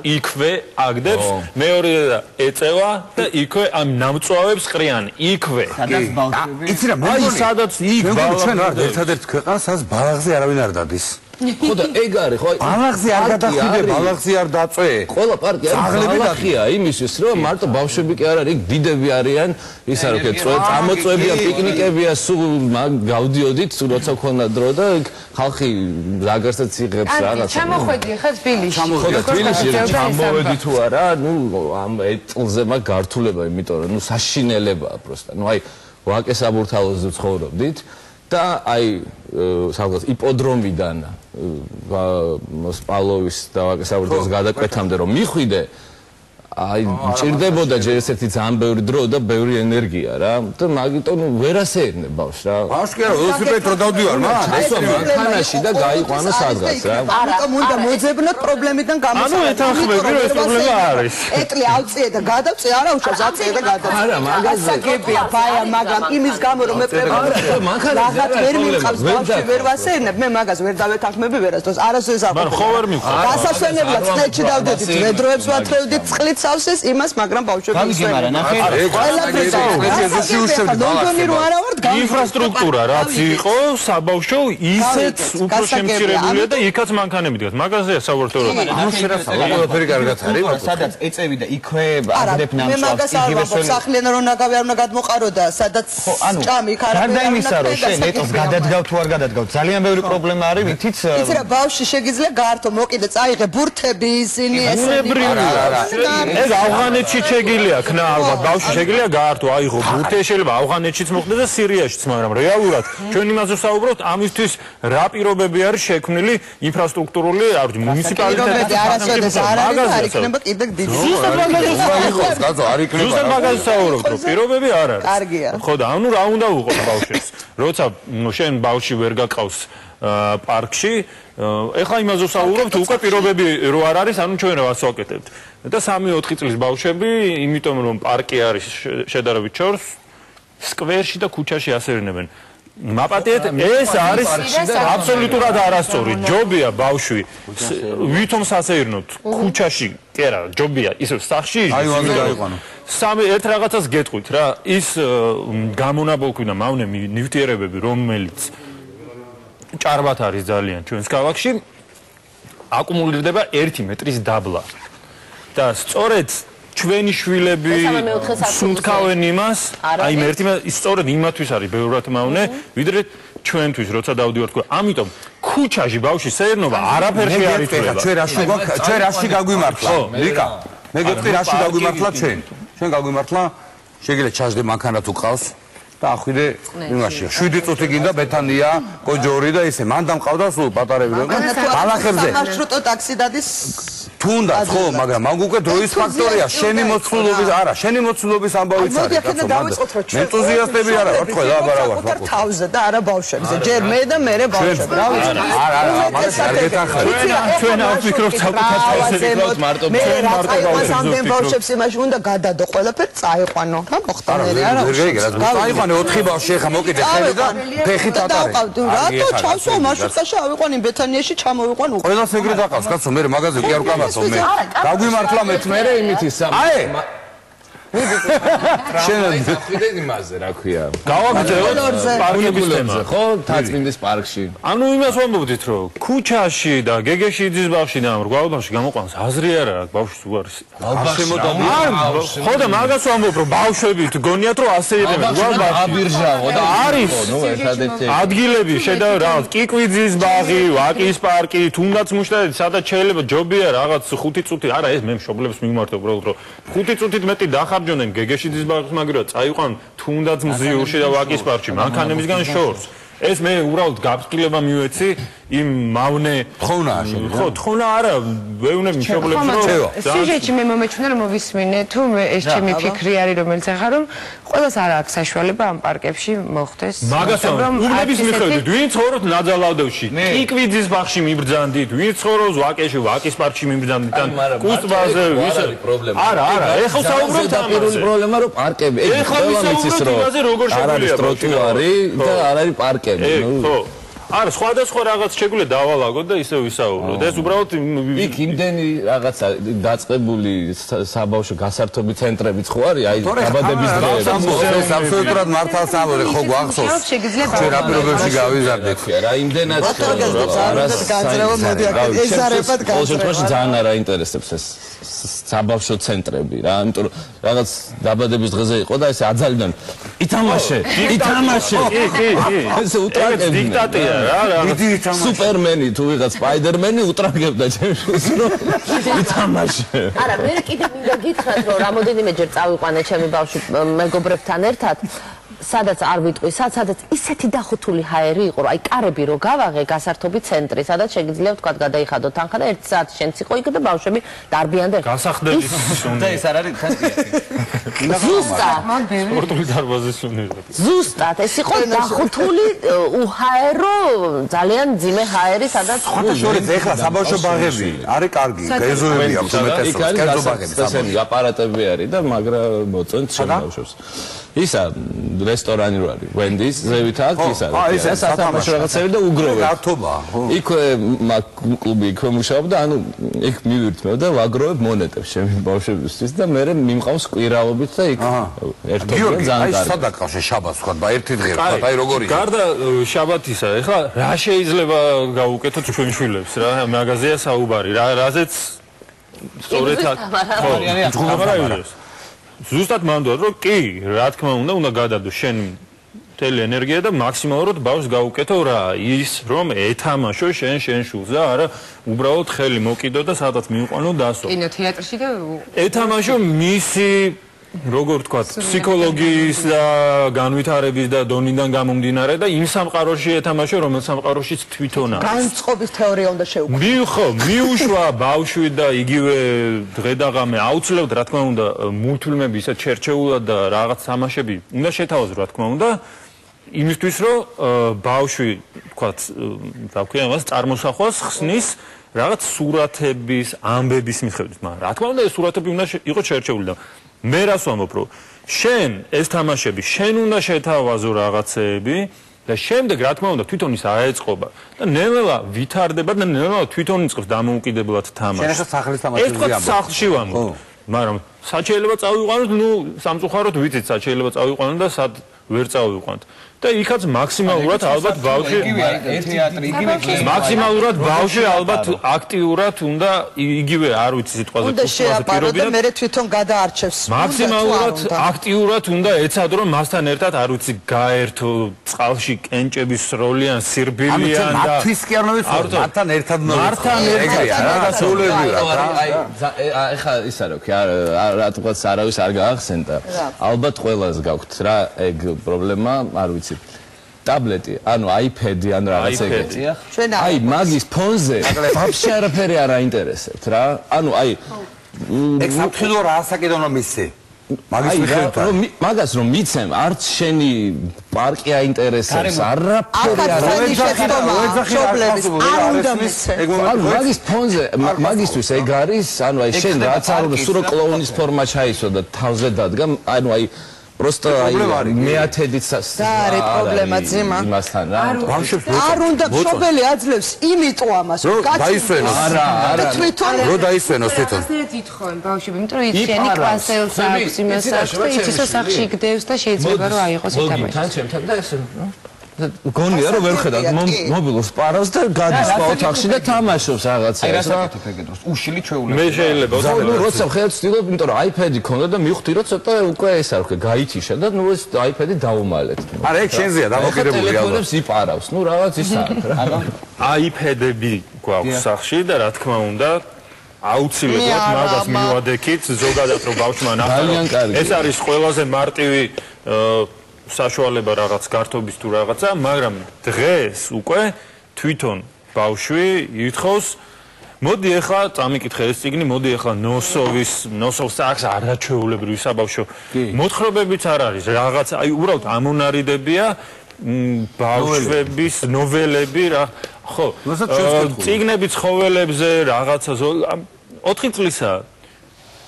იქვე აგდებს მეორე და ეწევა და იქვე ამ ნამწვავებს ყრიან იქვე სადაც ბავშვები იცი რა მე სადაც იქ ჩვენ ვართ ერთადერთი ქვეყანა სადაც ბალაღზე არავინ არ დადის ხო და ეგ არის ხო ბალაღზე არ გადახვიდე ბალაღზე არ დაწვე ყველა პარკი არის ბალახია იმისთვის რომ მარტო ბავშვები კი არ არის იქ დიდები არიან ისა რო წამოწვევია პიკნიკებია სულ გავდიოდით როცა ქონდა დრო და ხალხი ზაგარსაც იღებს რაღაცა ჩამოხვედი ხა თბილისში ხო და თბილისში ჩამოვედი თუ არა ნუ ამ ეტლზე მაგ გართულება იმიტომ რომ ნუ საშინელებაა პროსტა ნუ აი ვაკეს აბურთალოზე ცხოვრობდით და აი სადღაც იპოდრომიდან სპალოვის და ვაკეს აბურთალოს გადაკვეთამდე რომ მიხვიდე აი მჭირდებოდა ჯერ ესეთი ძალიან ბევრი დრო და ბევრი ენერგია რა და მაგიტომ ვერასეირნე ბავშვს რა ბავშვი კი არა ველოსიპედით რო დავდივარ მაგრამ ესო მანქანაში და გაიყვანო სადღაც რა ამიტომ უნდა მოძებნოთ პრობლემიდან გამოსავალი ანუ ეთანხმები რომ ეს პრობლემა არის ეტლი ავწიე და გადავწიე არა უშავს აწიე და გადავწიე არა მაგაზე გებია ბაია მაგრამ იმის გამო რომ მე პრებლემა მანქანაში ვერ მიყავს ბავშვი ვერ ვასეირნებ მე მაგას ვერ დავეთანხმები ვერასდროს არასოდეს არ მაგრამ ხო ვერ მიყავს გასასვენებლად წნეთში დავდედით ვედროებს ვათრევდით წყლით სავსეს იმას მაგრამ ბავშვები გამიგიმარა ნახე ლონდონი რო არა ვარ ინფრასტრუქტურა რაც იყო საბავშვო ისეც უფრო შემცირებულია და იქაც მანქანები დგას მაგაზეა საბავშვო ანუ შერასალა ყველაფერი კარგად არის სადაც ეწევი და იქვე აგდებ მე მაგას არ ვამბობ სახლიდან რომ ნაგავი არ უნდა გადმოყარო და სადაც ჭამი იქ არ გარდა იმისა რომ შენ ეტოს გადადგავ თუ არ გადადგავ ძალიან ბევრი პრობლემა არის ვითიც იცი რა ბავშვი შეგიძლია გაართო მოკიდე წაიღე ბურთები ისინი ესენი ეს ავღანეთში შეგიძლია ქნა ალბათ ბავშვი შეგიძლია გაართო აიღო ბურთი შეიძლება ავღანეთშიც მოხდეს და სირიაშიც მაგრამ რეალურად ჩვენ იმაზე ვსაუბრობთ ამისთვის რა პირობები არის შექმნილი ინფრასტრუქტურული მუნიციპალიტეტის არასოდეს არ იქნება კიდე დიდი ზუსტად მაგაზე ვსაუბრობთ რომ პირობები არ არის ხო და ანუ რა უნდა უყო ბავშვებს როცა შენ ბავშვი ვერ გაკავს პარკში ეხლა იმაზე ვსაუბრობთ უკვე პირობები რო არ არის ანუ ჩვენ რა ვასვაკეთებთ და 3-4 წლის ბავშვები იმიტომ რომ პარკი არის შედარებით ჩორს სკვერში და ქუჩაში ასეირნებენ მაპატიეთ ეს არის აბსოლუტურად არასწორი ჯობია ბავშვი ვითომ სასეირნოთ ქუჩაში კი არა ჯობია ისე სახში აივანზე გაიყვანო ერთ რაღაცას გეტყვით რა ის გამონაბოლქვი და მავნე ნივთიერებები რომელიც ჭარბად არის ძალიან ჩვენს ქალაქში აკუმულირდება 1 მეტრის დაბლა და სწორედ ჩვენი შვილები სუნთქავენ იმას აი სწორედ იმათვის არის ბევრად მავნე ვიდრე ჩვენთვის როცა დავდივართ ამიტომ ქუჩაში ბავშვი სეირნობა არაფერში არ ითვლება ჩვენ რაში გაგვიმართლა ლიკა მე გეტყვი რაში გაგვიმართლა ჩვენ გაგვიმართლა შეგიძლიათ ჩაждე მანქანა თუ ყავს და ახვიდე იმაში 7 წუთი გინდა ბეთანია კოჯორი და ისე მან დამყავდა სულ პატარები რომ ბალახებზე მარშრუტო ტაქსი დადის თუნდაც ხო მაგრამ მაგ უკვე დროის ფაქტორია შენი მოცულობის არა შენი მოცულობის ამბავიც არის კაცო ენტუზიასტები არა ვართ ყველა აბარავართ ვარ თავზე და არა ბავშვებზე ჯერ მე და მე ბავშვები რა ვიცი არა მაგას არ გეთანხმებ ჩვენ არ ვფიქრობთ საკუთარ თავზე ვიყავთ მარტო ჩვენ მარტო ბავშვებს იმაში უნდა გადადო ყველაფერი წაიყვანო რა მოხდანერი არა წაიყვანო 4 ბავშვი ხა მოკიდე ხელი და ფეხი ტატარი რატო ჩავსვა მარშრუტკაში ავიყვანი ბეთანიაში ჩამოვიყვან უკვე ყველას ეგრე დაყავს კაცო მე მაგაზე კი არ ვკამარ რატომ მე გაგვიმართლა მე იმით ის აი შენ ხვიდენ იმაზე რა ქვია გავაგრძელოთ პარკების თემა ხო თაწმინდის პარკში ანუ იმას ვამბობდით რომ ქუჩაში და გეგეშიძის ბაღში და მრგვალ ბაღში გამოყვანს აზრი არა აქვს ბავშვის უარესი ხო და მაგას ვამბობ რომ ბავშვებით გონიათ რომ ასე იყებენ მრგვალ ბაღში აბირჟავო და არის ადგილები შედავ რაღაც კიკვიძის ბაღი ვაკის პარკი თუნდაც მუშტადეთ სადაც შეიძლება ჯობია რაღაც 5 წუთი არა ეს მე მშობლებს მიმართ უბრალოდ რომ 5 წუთით მეტი დახარჯონენ გეგეშიძის ბაღს მაგრამ წაიყვან თუნდაც მზიურში და ვაკის პარკში მანქანებისგან შორს ეს მე უბრალოდ გაფრთხილება მივეცი იმ მავნე თხოვნაა ხო თხოვნა არა ვეუბნები მშობლებს რომ სიუჟეტში მე მომეჩვენა რომ მოვისმინე თუ ეს ჩემი ფიქრი არის რომელიც ახლა რომ ყველას არ აქვს საშუალება ამ პარკებში მოხდეს მაგას უბნების მიხედვით ვინ ცხოვრობთ ნაძალავდევში კიკვიძის ბაღში მიბრძანდით ვინ ცხოვრობს ვაკეში ვაკის პარკში მიბრძანდით ან კუსტბაზე არა ეხლა საუბრობთ ამაზე პრობლემა რომ პარკები ეხლა ვიცით რომ არ არის ტროტუარი და არ არის პარკები ხო არა სხვადასხვა რაღაც შეგვიძლია დავალაგოთ და ისე ვისაუბროთ ეს უბრალოდ იქ იმდენი რაღაცა დაწყებული საბავშვო გასართობი ცენტრებიც ხო არის აი დაბადების დღეები ეს აბსოლუტურად მართალს ამბობ ხო გვახსოვს ჩვენ რა პირობებში გავიზარდეთ რა იმდენად განძრევა მოდი აქ ეზარებად განძრევა ძალიან არა ინტერესებს ეს საბავშვო ცენტრები რა იმიტომ რომ რაღაც დაბადების დღეზე იყო და ესე აძალებდნენ ითამაშე კი ესე უტრაკებდნენ დიქტატია რა სუპერმენი თუ ვიღაც სპაიდერმენი უტრაგებდა ჩემს რომ ითამაშე არა მე კიდე მინდა გითხრათ რომ რამოდენიმეჯერ წავიყვანე ჩემი ბავშვი მეგობრებთან ერთად სადაც არ ვიტყვი სადაც ისეთი დახუთული ჰაერი იყო რომ აი კარები რო გავაღე გასართობი ცენტრი სადაც შეგიძლია ვთქვათ გადაიხადოთ თანხა და 1 საათი შენც იყო იქ და ბავშვები დარბიან და გასახდები და ეს არ არის ზუსტად სპორტული დარბაზის უნივერსიტეტი ზუსტად ეს იყო დახუთული უჰაერო ძალიან ძიმე ჰაერი სადაც შორის ეხლა საბავშვო ბაღები არის კარგი გეზოები აქვს უმეტესობას კერძო ბაღები ესენი აპარატები არის და მაგრა მოწონთ შენ ბავშვებს ისა რესტორანი რო არის ვენდის ზევით აქ ის არის ეს სათამაშო რაღაცები და უგროვებ გართობა იქ კლუბი იქ მუშაობ და ანუ იქ მივირთმევ და ვაგროვებ მონეტებს ჩემი ბავშვებისთვის და მე მიმყავს კვირაობით და იქ ერთობლივ ძალიან კარგი სადაკავშე შაბათს ვთქვათ ბა ერთი დღე ვთქვათ აი როგორია გარდა შაბათისა ეხლა რა შეიძლება გავუკეთოთ ჩვენ შვილებს რა მაგაზია საუბარი რაზეც სწორედ აქ ხო ზუსტად მანდ რომ კი რა თქმა უნდა გადადო შენ მთელი ენერგია და მაქსიმალურად ბავშვს გაუკეთო რა ის რომ ეთამაშო შენ შულს და არა უბრალოდ ხელი მოკიდო და სადაც მიიყვანო დასო კინოთეატრში და ეთამაშო მისი როგორ ვთქვათ ფსიქოლოგიის და განვითარების და დონიდან გამომდინარე და იმ სამყაროში ეთამაშო რომელ სამყაროშიც თვითონა განწყობის თეორია უნდა შეუქმნას მიუშვა ბავშვი და იგივე დღე და ღამე აუცილებლად რა თქმა უნდა მულტფილმები ისე ჩერჩეულად და რაღაც თამაშები უნდა შეთავაზო რა თქმა უნდა იმისთვის რომ ბავშვი ვთქვათ რა ქვია მას წარმოსახვას ხსნის რაღაც სურათების ამბების მიხედვით მაგრამ რა თქმა უნდა ეს სურათები უნდა იყოს ჩერჩეული და მე რას ვამბობ რომ შენ ეს თამაშები შენ უნდა შეთავაზო რაღაცეები და შემდეგ რა თქმა უნდა თვითონ ის აეწყობა და ნელა ვითარდება და ნელა თვითონ იწყებს დამოუკიდებლად თამაშს შენ ახლა სახლის თამაშებზე ამბობ ეს სახლში ვამბობ მაგრამ სად შეიძლება წავიყვანოთ ნუ სამწუხაროდ ვიცით სად შეიძლება წავიყვანოთ და სად ვერ წავიყვანოთ და იქაც მაქსიმალურად ალბათ ბავშვი მაქსიმალურად ბავშვი ალბათ აქტიურად უნდა იგივე არ ვიცი სიტყვაზე უნდა შეაპარო და მე თვითონ გადაარჩევს მაქსიმალურად აქტიურად უნდა ეცადო რომ მასთან ერთად არ ვიცი გაერთო წყალში კენჭების სროლიან სირბილიან და მათთვის კი არ უნდა ვიცოდე მათთან ერთად ეხა ისა რო კი რატომაც არავის არ გაახსენდა ალბათ ყველას გაქვთ რა ეგ პრობლემა არ ვიცი ტაბლეტი, ანუ iPad-ი ან რაღაც ეგეთი. აი, მაგის ფონზე ვაფშე არაფერი არ აინტერესებთ რა. ანუ აი ეგ საფრთხილო რა საკიდონო მისცი. მაგის მიხედვით მაგას რომ მიცემ არც შენი პარკი აინტერესებს არაფერი არ მაგის ფონზე მაგისთვის ეგ არის ანუ აი შენ რაც არ უნდა სულ კლოუნის ფორმა ჩაისვა და თავზე დადგა ანუ აი просто მეათედით და არის პრობლემა ძიმა. იმასთან რა. არ უნდა მშობელი აძლევს იმიტომ ამას, რომ კაცი დაისვენოს. არა, თვითონ რო დაისვენოს თვითონ. ასეთ ითხოვენ ბავშვები, იმიტომ რომ იციან კლასელს აქვს იმას აქვს და იცის რომ სახში გდევს და შეიძლება რომ აიღოს ითამაშოს. თან ჩემთან და ეს გონია რომ ვერ ხედავთ მობილურს პარავს და გადის ოთახში და თამაშობს რაღაცას. აი რასაკეთებ ეგეთოს? უშილი ჩვეულები. მე შეიძლება როცა ხედავთ ვცდილობ, იმიტომ რომ iPad-ი ქონდა და მივხვდი რომ ცოტა უკვე ეს არ ვქე, გაითიშა და ნუ ეს iPad-ი დაუმალეთ. არა, ეგ შენზეა დამოკიდებული ალბათ. ტელეფონებს იპარავს, ნუ რაღაც ის არის. iPad-ები გვაქვს სახში და რა თქმა უნდა აუცილებლად მაგას მივადექით ზოგადად რომ ბავშვმა ნახა ეს არის ყველაზე მარტივი საშუალება რაღაც გართობის თუ რაღაცა, მაგრამ დღეს უკვე თვითონ ბავშვი ითხოვს მოდი ახლა წამიკითხე ეს წიგნი, მოდი ახლა ნოსოვს აქვს არაჩვეულებრივი საბავშვო მოთხრობებიც არ არის, რაღაც აი უბრალოდ ამონარიდებია ბავშვების ნოველები რა ხო წიგნები ცხოველებზე რაღაცა 4 წლისაა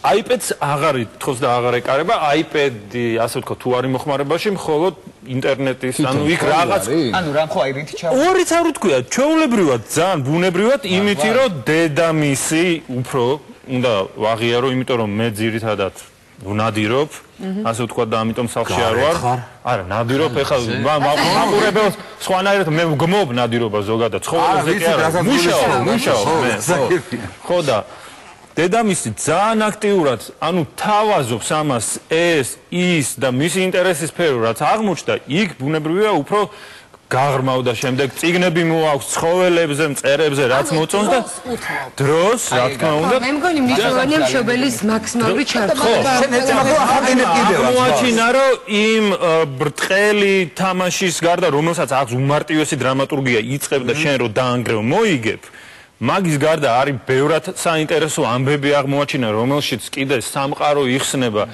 iPad-ს აღარ ითხოვს და აღარ ეკარება, iPad-ი ასე ვთქვა თუ არის მოხმარებაში, მხოლოდ ინტერნეტის, ანუ იქ რაღაც ანუ რამ ხო აი რითი ჩავა? ორიც არ ვთქვია, ჩვეულებრივად, ძალიან ბუნებრივად, იმითი რომ დედამისი უფრო უნდა ვაღიარო, იმიტომ რომ მე ძირითადად ვნადირობ, ასე ვთქვა და ამიტომ სახლში არ ვარ. არა, ნადირობ ეხლა მაყურებელს სხვანაირად მე ვგმობ ნადირობა ზოგადად, ცხოველებზე კი არა, მუშაობ მე. ხო და დედამისი ძალიან აქტიურად, ანუ თავაზობს ამას ეს, ის და მისი ინტერესის სფერო, რაც აღმოჩნდა, იქ ბუნებრივია უფრო გაღრმავდა შემდეგ წიგნები მოაქვს ცხოველებზე, მწერებზე, რაც მოწონს და დროს, რა თქმა უნდა. მე მგონი მნიშვნელოვანია მშობელის მაქსიმალური ჩართვა. მოაჩინა რომ იმ ბრტყელი თამაშის გარდა, რომელსაც აქვს უმარტივესი დრამატურგია, იწყებდა შენ რომ დაანგრევ, მოიგებ. მაგის გარდა არის ბევრად საინტერესო ამბები აღმოაჩინა, რომელშიც კიდე სამყარო იხსნება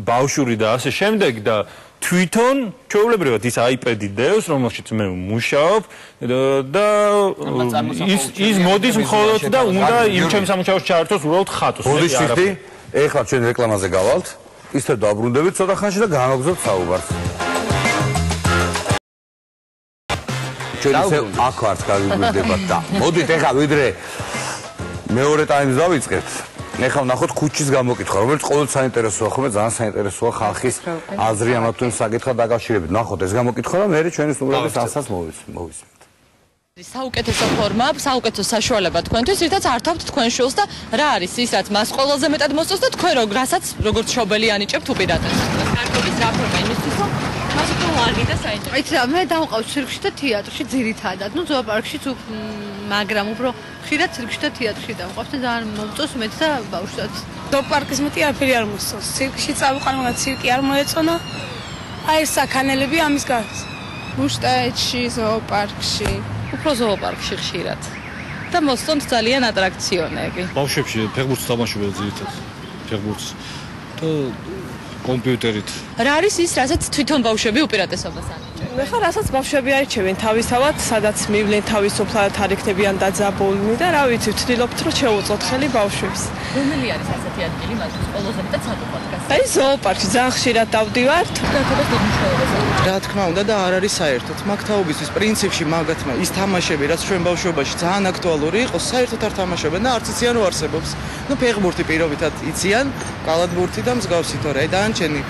ბავშვური და ასე შემდეგ და თვითონ ჩვეულებრივად ის iPad-ი დევს, რომელშიც მე ვმუშაობ და ის მოდის მხოლოდ და უნდა იმ ჩემს სამუშაოს ჩაერთოს უბრალოდ ხატოს. ბოდიში ხდი, ეხლა ჩვენ რეკლამაზე გავალთ, ისევ დაბრუნდებით ცოტა ხანში და განაგზავნოთ საუბარს. ჩვენ ისე აქ ვართ გავიგვირდებათ და მოდით ეხლა ვიდრე მეორე ტაიმს დავიწყებთ. ეხლა ვნახოთ ქუჩის გამოკითხვა, რომელიც ყოველ საინტერესოა, ხოლმე ძალიან საინტერესოა ხალხის აზრი ამათ თუ იმ საკითხთან დაკავშირებით. ვნახოთ ეს გამოკითხვა და მე ჩვენი სტუმრების ასას მოვისმენთ. საუკეთესო ფორმა, საუკეთესო საშუალება თქვენთვის, რითაც ართავთ თქვენ შულს და რა არის ის, რაც მას ყველაზე მეტად მოსწონს და თქვენ რასაც როგორც მშობელი ანიჭებთ უპირატესობას. კარგობის რა ფორმა იმისთვის, რომ მას უფრო ვარგი და საინტერესო. იცი რა, მე დავყავ ცირკში და თეატრში ძირითადად. ნუ ზოოპარკშიც მაგრამ უფრო ხშირად ცირკში და თეატრში დავყავ და ძალიან მომწონს მეც და ბავშვსაც. ზოოპარკის მეტი არაფერი არ მოსწონს. ცირკში წავიყარ, მაგრამ ცირკი არ მოეწონა. აი ეს საქანელები ამის გარს. მუშტაეთში, ზოოპარკში. უფრო ზოოპარკში ხშირად. და მოსწონთ ძალიან ატრაქციონები. ბავშვებში ფეხბურთს თამაშობენ ძირითადად. ფეხბურთს და კომპიუტერით. რა არის ის, რასაც თვითონ ბავშვები უპირატესობას ანიჭებენ? მე ხარ რასაც ბავშვები არჩევენ თავისთავად, სადაც მივლენ თავისუფლად არ იქნებიან დაძაბულნი და რა ვიცი, ვცდილობთ რომ შევუწყოთ ხელი ბავშვებს. რომელი არის ასეთი ადგილი მათთვის ყველაზე მეტად სადუხად გასა? აი ზოოპარკში ძალიან ხშირად დავდივართ. რა თქმა უნდა და არ არის საერთოდ. მაგ თაობისთვის პრინციპში მაგათმა ის თამაშები, რაც ჩვენ ბავშვობაში ძალიან აქტუალური იყო, საერთოდ არ თამაშობენ და არც იციან რომ არსებობს. ნუ ფეხბურთი პირობითად იციან, კალათბურთი და მსგავსი თორე დანარჩენი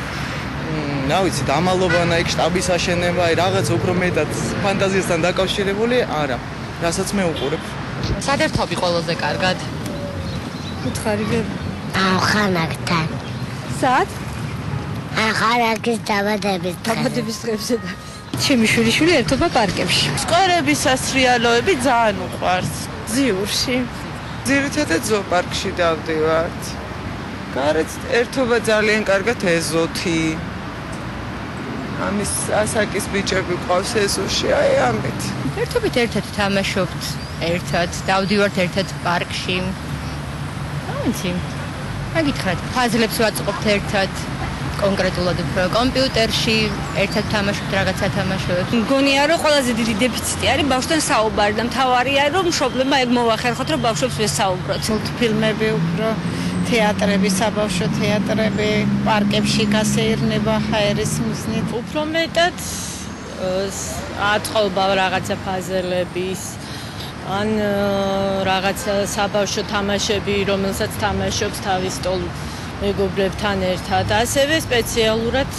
რა ვიცი, დამალობანა იქ შტაბის აშენება, აი რაღაც უფრო მეტად ფანტაზიასთან დაკავშირებული, არა. რასაც მე უყურებ. სად ერთობი ყველაზე კარგად? უთხარიგები. ახანაკთან. სად? ახანაკის დაბადების დღეებზე და ჩემი შვილიშვილი ერთობა პარკებში. სკოლების სასრიალოები ძალიან უყვარს. ძიურში. ძირითადად ზოოპარკში დავდივართ. გარეთ ერთობა ძალიან კარგად ეზოთი. ამის ასაკის ბიჭები ყავს ეზოში, აი ამით. ერთობით ერთად თამაშობთ, ერთად დავდივართ ერთად პარკში. რა ვიცი. მაგითხრათ, ფაზლებს ვაწყობთ ერთად. კონკრეტულად უფრო კომპიუტერში ერთად თამაშობთ, რაღაცა თამაშობთ. მგონია რომ ყველაზე დიდი დეფიციტი არის ბავშვთან საუბარი და მთავარია რომ მშობლებმა ეგ მოახერხოთ რომ ბავშვებს ვესაუბროთ. მულტფილმები უფრო თეატრები, საბავშვო თეატრები, პარკებში გასეირნება ჰაერის მიზნით. უფრო მეტად აწყობა რაღაცა ფაზელების ან რაღაცა საბავშვო თამაშები, რომელსაც თამაშობს თავის სტოლ მეგობრებთან ერთად. ასევე სპეციალურად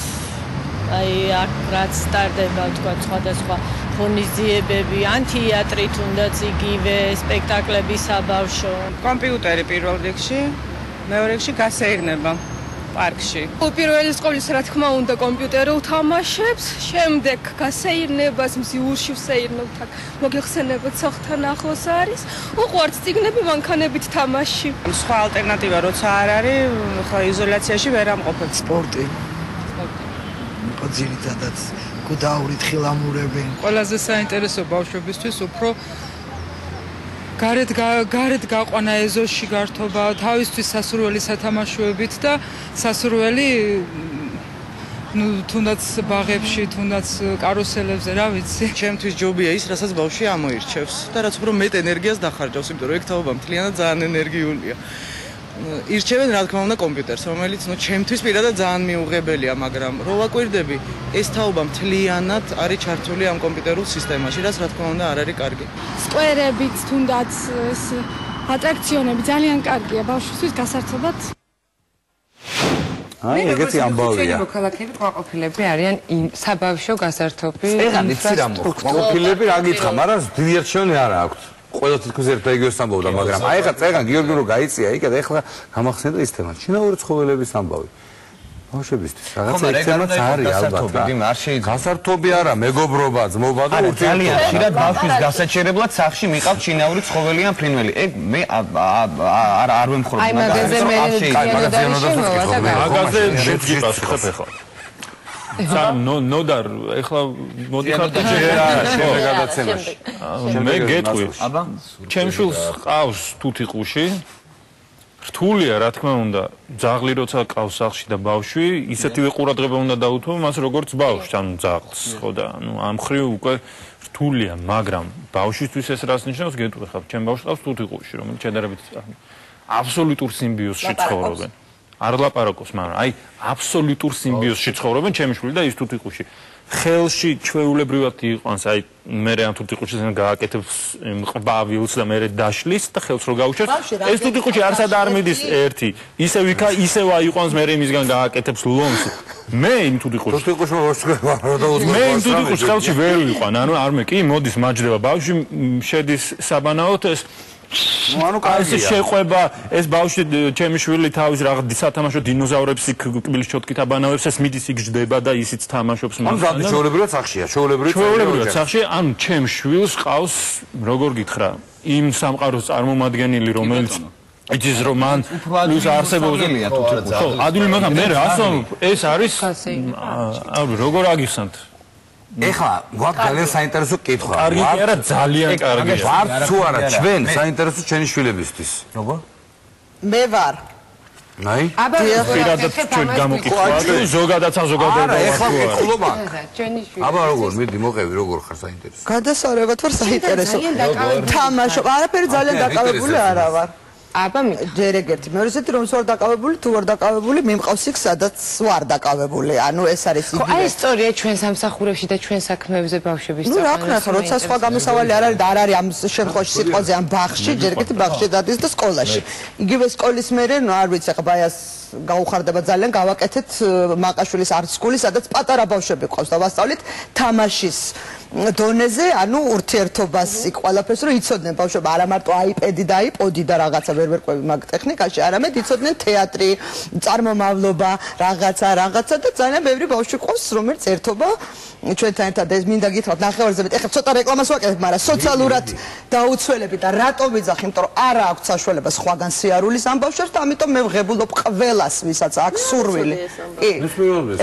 რაც სტარდება თქვა სხვადასხვა ღონისძიებები, ან თეატრი თუნდაც იგივე სპექტაკლები საბავშვო. კომპიუტერი პირველ რიგში, მეორე რიგში გასეირნება პარკში. პირველი სკოლის რა თქმა უნდა კომპიუტერულ თამაშებს, შემდეგ გასეირნებას მზიურში ვსეირნობთ, მოგეხსენებათ სახლთან ახლოს არის. უყვართ წიგნები მანქანებით თამაში. სხვა ალტერნატივა როცა არ არის, ხო იზოლაციაში ვერ ამყოფებ სპორტი. ძირითადად გუდაურით ხილამურები. ყველაზე საინტერესო ბავშვებისთვის უფრო გარეთ გაყვანა ეზოში გართობა, თავისთვის სასურველი სათამაშოებით და სასურველი თუნდაც ბაღებში, თუნდაც კარუსელებზე, რა ვიცი. ჩემთვის ჯობია ის, რასაც ბავშვი ამოირჩევს და რაც უფრო მეტ ენერგიას დახარჯავს, იმიტომ რომ ეგ თაობა მთლიანად ძალიან ენერგიულია. ირჩევენ რა თქმა უნდა კომპიუტერს, რომელიც ჩემთვის პირადად ძალიან მიუღებელია, მაგრამ რო ვაკვირდები, ეს თაობა მთლიანად არის ჩართული ამ კომპიუტერულ სისტემაში, რაც რა თქმა უნდა არ არის კარგი. სკვერებით, თუნდაც ეს ატრაქციონები ძალიან კარგია ბავშვისთვის გასართობად. აი, ეგეთი ამბავია. მოქალაქეები ყოფილები არიან საბავშვო გასართობი. ეგან იცი რა მოხდა. ყოფილები რა გითხრა, მაგრამ დიდი არჩევანი არ აქვს. ყველა თითქოს ერთ რეგიონს ამბობდა, მაგრამ აი ხა წეგან გიორგი რო გაიწია იქ და ეხლა გამახსენდა ის თემა. ჩინაური ცხოველების ამბავი. ბავშვებისთვის რაღაცა ექცემაც არის ალბათ. გასართობი არა, მეგობრობა, ძმობა და ურთიერთობა. ძალიან ხშირად ბავშვის გასაჩერებლად სახლში მიყავ ჩინაური ცხოველი ან ფრინველი. ეგ მე არ ვემხრობ. აი მაგაზე მე მაგაზე შეგვიპასუხებ ახლა. ნოდარ ეხლა მოდიხარ და შემდეგ გადაცემაში. მე გეტყვი. ჩემ შვილს ყავს თუთი ყუში. რთულია რა თქმა უნდა, ძაღლი როცა ყავს სახლში და ბავშვი, ისეთივე ყურადღება უნდა დაუთმო მას როგორც ბავშვს, ანუ ძაღლს, ხო და ანუ ამ ხრივ უკვე რთულია, მაგრამ ბავშვისთვის ეს რას ნიშნავს გეტყვი ხარ, ჩემ ბავშვს ყავს თუთი ყუში, რომელიც შედარებით აბსოლუტურ სიმბიოზში ცხოვრობენ. არ ლაპარაკობს, მაგრამ აი აბსოლუტურ სიმბიოზში ცხოვრობენ ჩემი შვილი და ის თუთიყუში. ხელში ჩვეულებრივად იყვანს, აი მე ამ თუთიყუშს გააკეთებს ყბავილს და მე დაშლის და ხელს რო გაუჩეს. ეს თუთიყუში არსად არ მიდის ერთი. ისევ იქა, ისევ აიყვანს მე იმისგან გააკეთებს ლომს. მე იმ თუთიყუშს მე იმ თუთიყუშს ხელში ვერ ვიყვან, ანუ არ მე კი მოდის მაჯდება ბავშვი შედის საბანაოდ ეს ანუ კაისი შეყვება ეს ბავშვი ჩემი შვილი თავის რაღაც სათამაშო დინოზავრებს იქ კბილის ჩოთკით აბანავებს ეს მიდის იქ ჯდება და ისიც თამაშობს მაგრამ ზადი ჩვეულებრივად სახლშია ჩვეულებრივად სახლში ანუ ჩემ შვილს ყავს როგორ გითხრა იმ სამყაროს წარმომადგენელი რომელიც იცის რომ მან პლუს არსებობს ხო ადვილი მაგრამ მე რასო ეს არის როგორ აგიხსნათ ეხლა გვაქვს ძალიან საინტერესო კითხვა. კარგი არა ძალიან კარგია. ვარ თუ არა ჩვენ საინტერესო ჩვენი შვილებისთვის. როგორ? მე ვარ. აი? პირადად ჩვენ გამოკითხვა და ზოგადად საზოგადოება. ეხლა კითხულობა. აბა როგორ მიდი მოყევი როგორ ხარ საინტერესო. გადასარევად ვარ საინტერესო. თამაშო, არაფერი ძალიან დაკავებული არა ვარ. აბა ჯერ ეგეთი მეორე ზეთი რომ ვარ დაკავებული თუ ვარ დაკავებული მიმყავს იქ სადაც ვარ დაკავებული ანუ ეს არის იგივე ხო აი ისტორია ჩვენ სამსახურებში და ჩვენ საქმეებზე ბავშვების ну რა ქნა ხო როცა სხვა გამოსავალი არ არის და არ არის ამ შემთხვევაში სიტყვაზე ამ ბაღში ჯერ ეგეთი ბაღში დადის და სკოლაში იგივე სკოლის მერე ну არ ვიცი ახლა ბაიას გაუხარდება ძალიან გავაკეთეთ მაყაშვილის art school-ი სადაც პატარა ბავშვები ყავს და ვასწავლით თამაშის დონეზე ანუ ურთიერთობას იქ ყველაფერს რომ იცოდნენ ბავშვები არა მარტო iPad-ი და iPod-ი და რაღაცა ვერ ვერკვევი მაგ ტექნიკაში არამედ იცოდნენ თეატრი წარმომავლობა რაღაცა და ძალიან ბევრი ბავშვი ყავს რომელიც ერთობა ჩვენთან ერთად ეს მინდა გითხრათ ნახევარზე მეტი ეხლა ცოტა რეკლამას ვაკეთებ მაგრამ სოციალურად დაუცველები და რატო ვიძახი იმიტომ რომ არა აქვს საშუალება სხვაგან სიარულის ამ ბავშვებს და ამიტომ მე ვღებულობ ყველას ვისაც აქვს სურვილი კი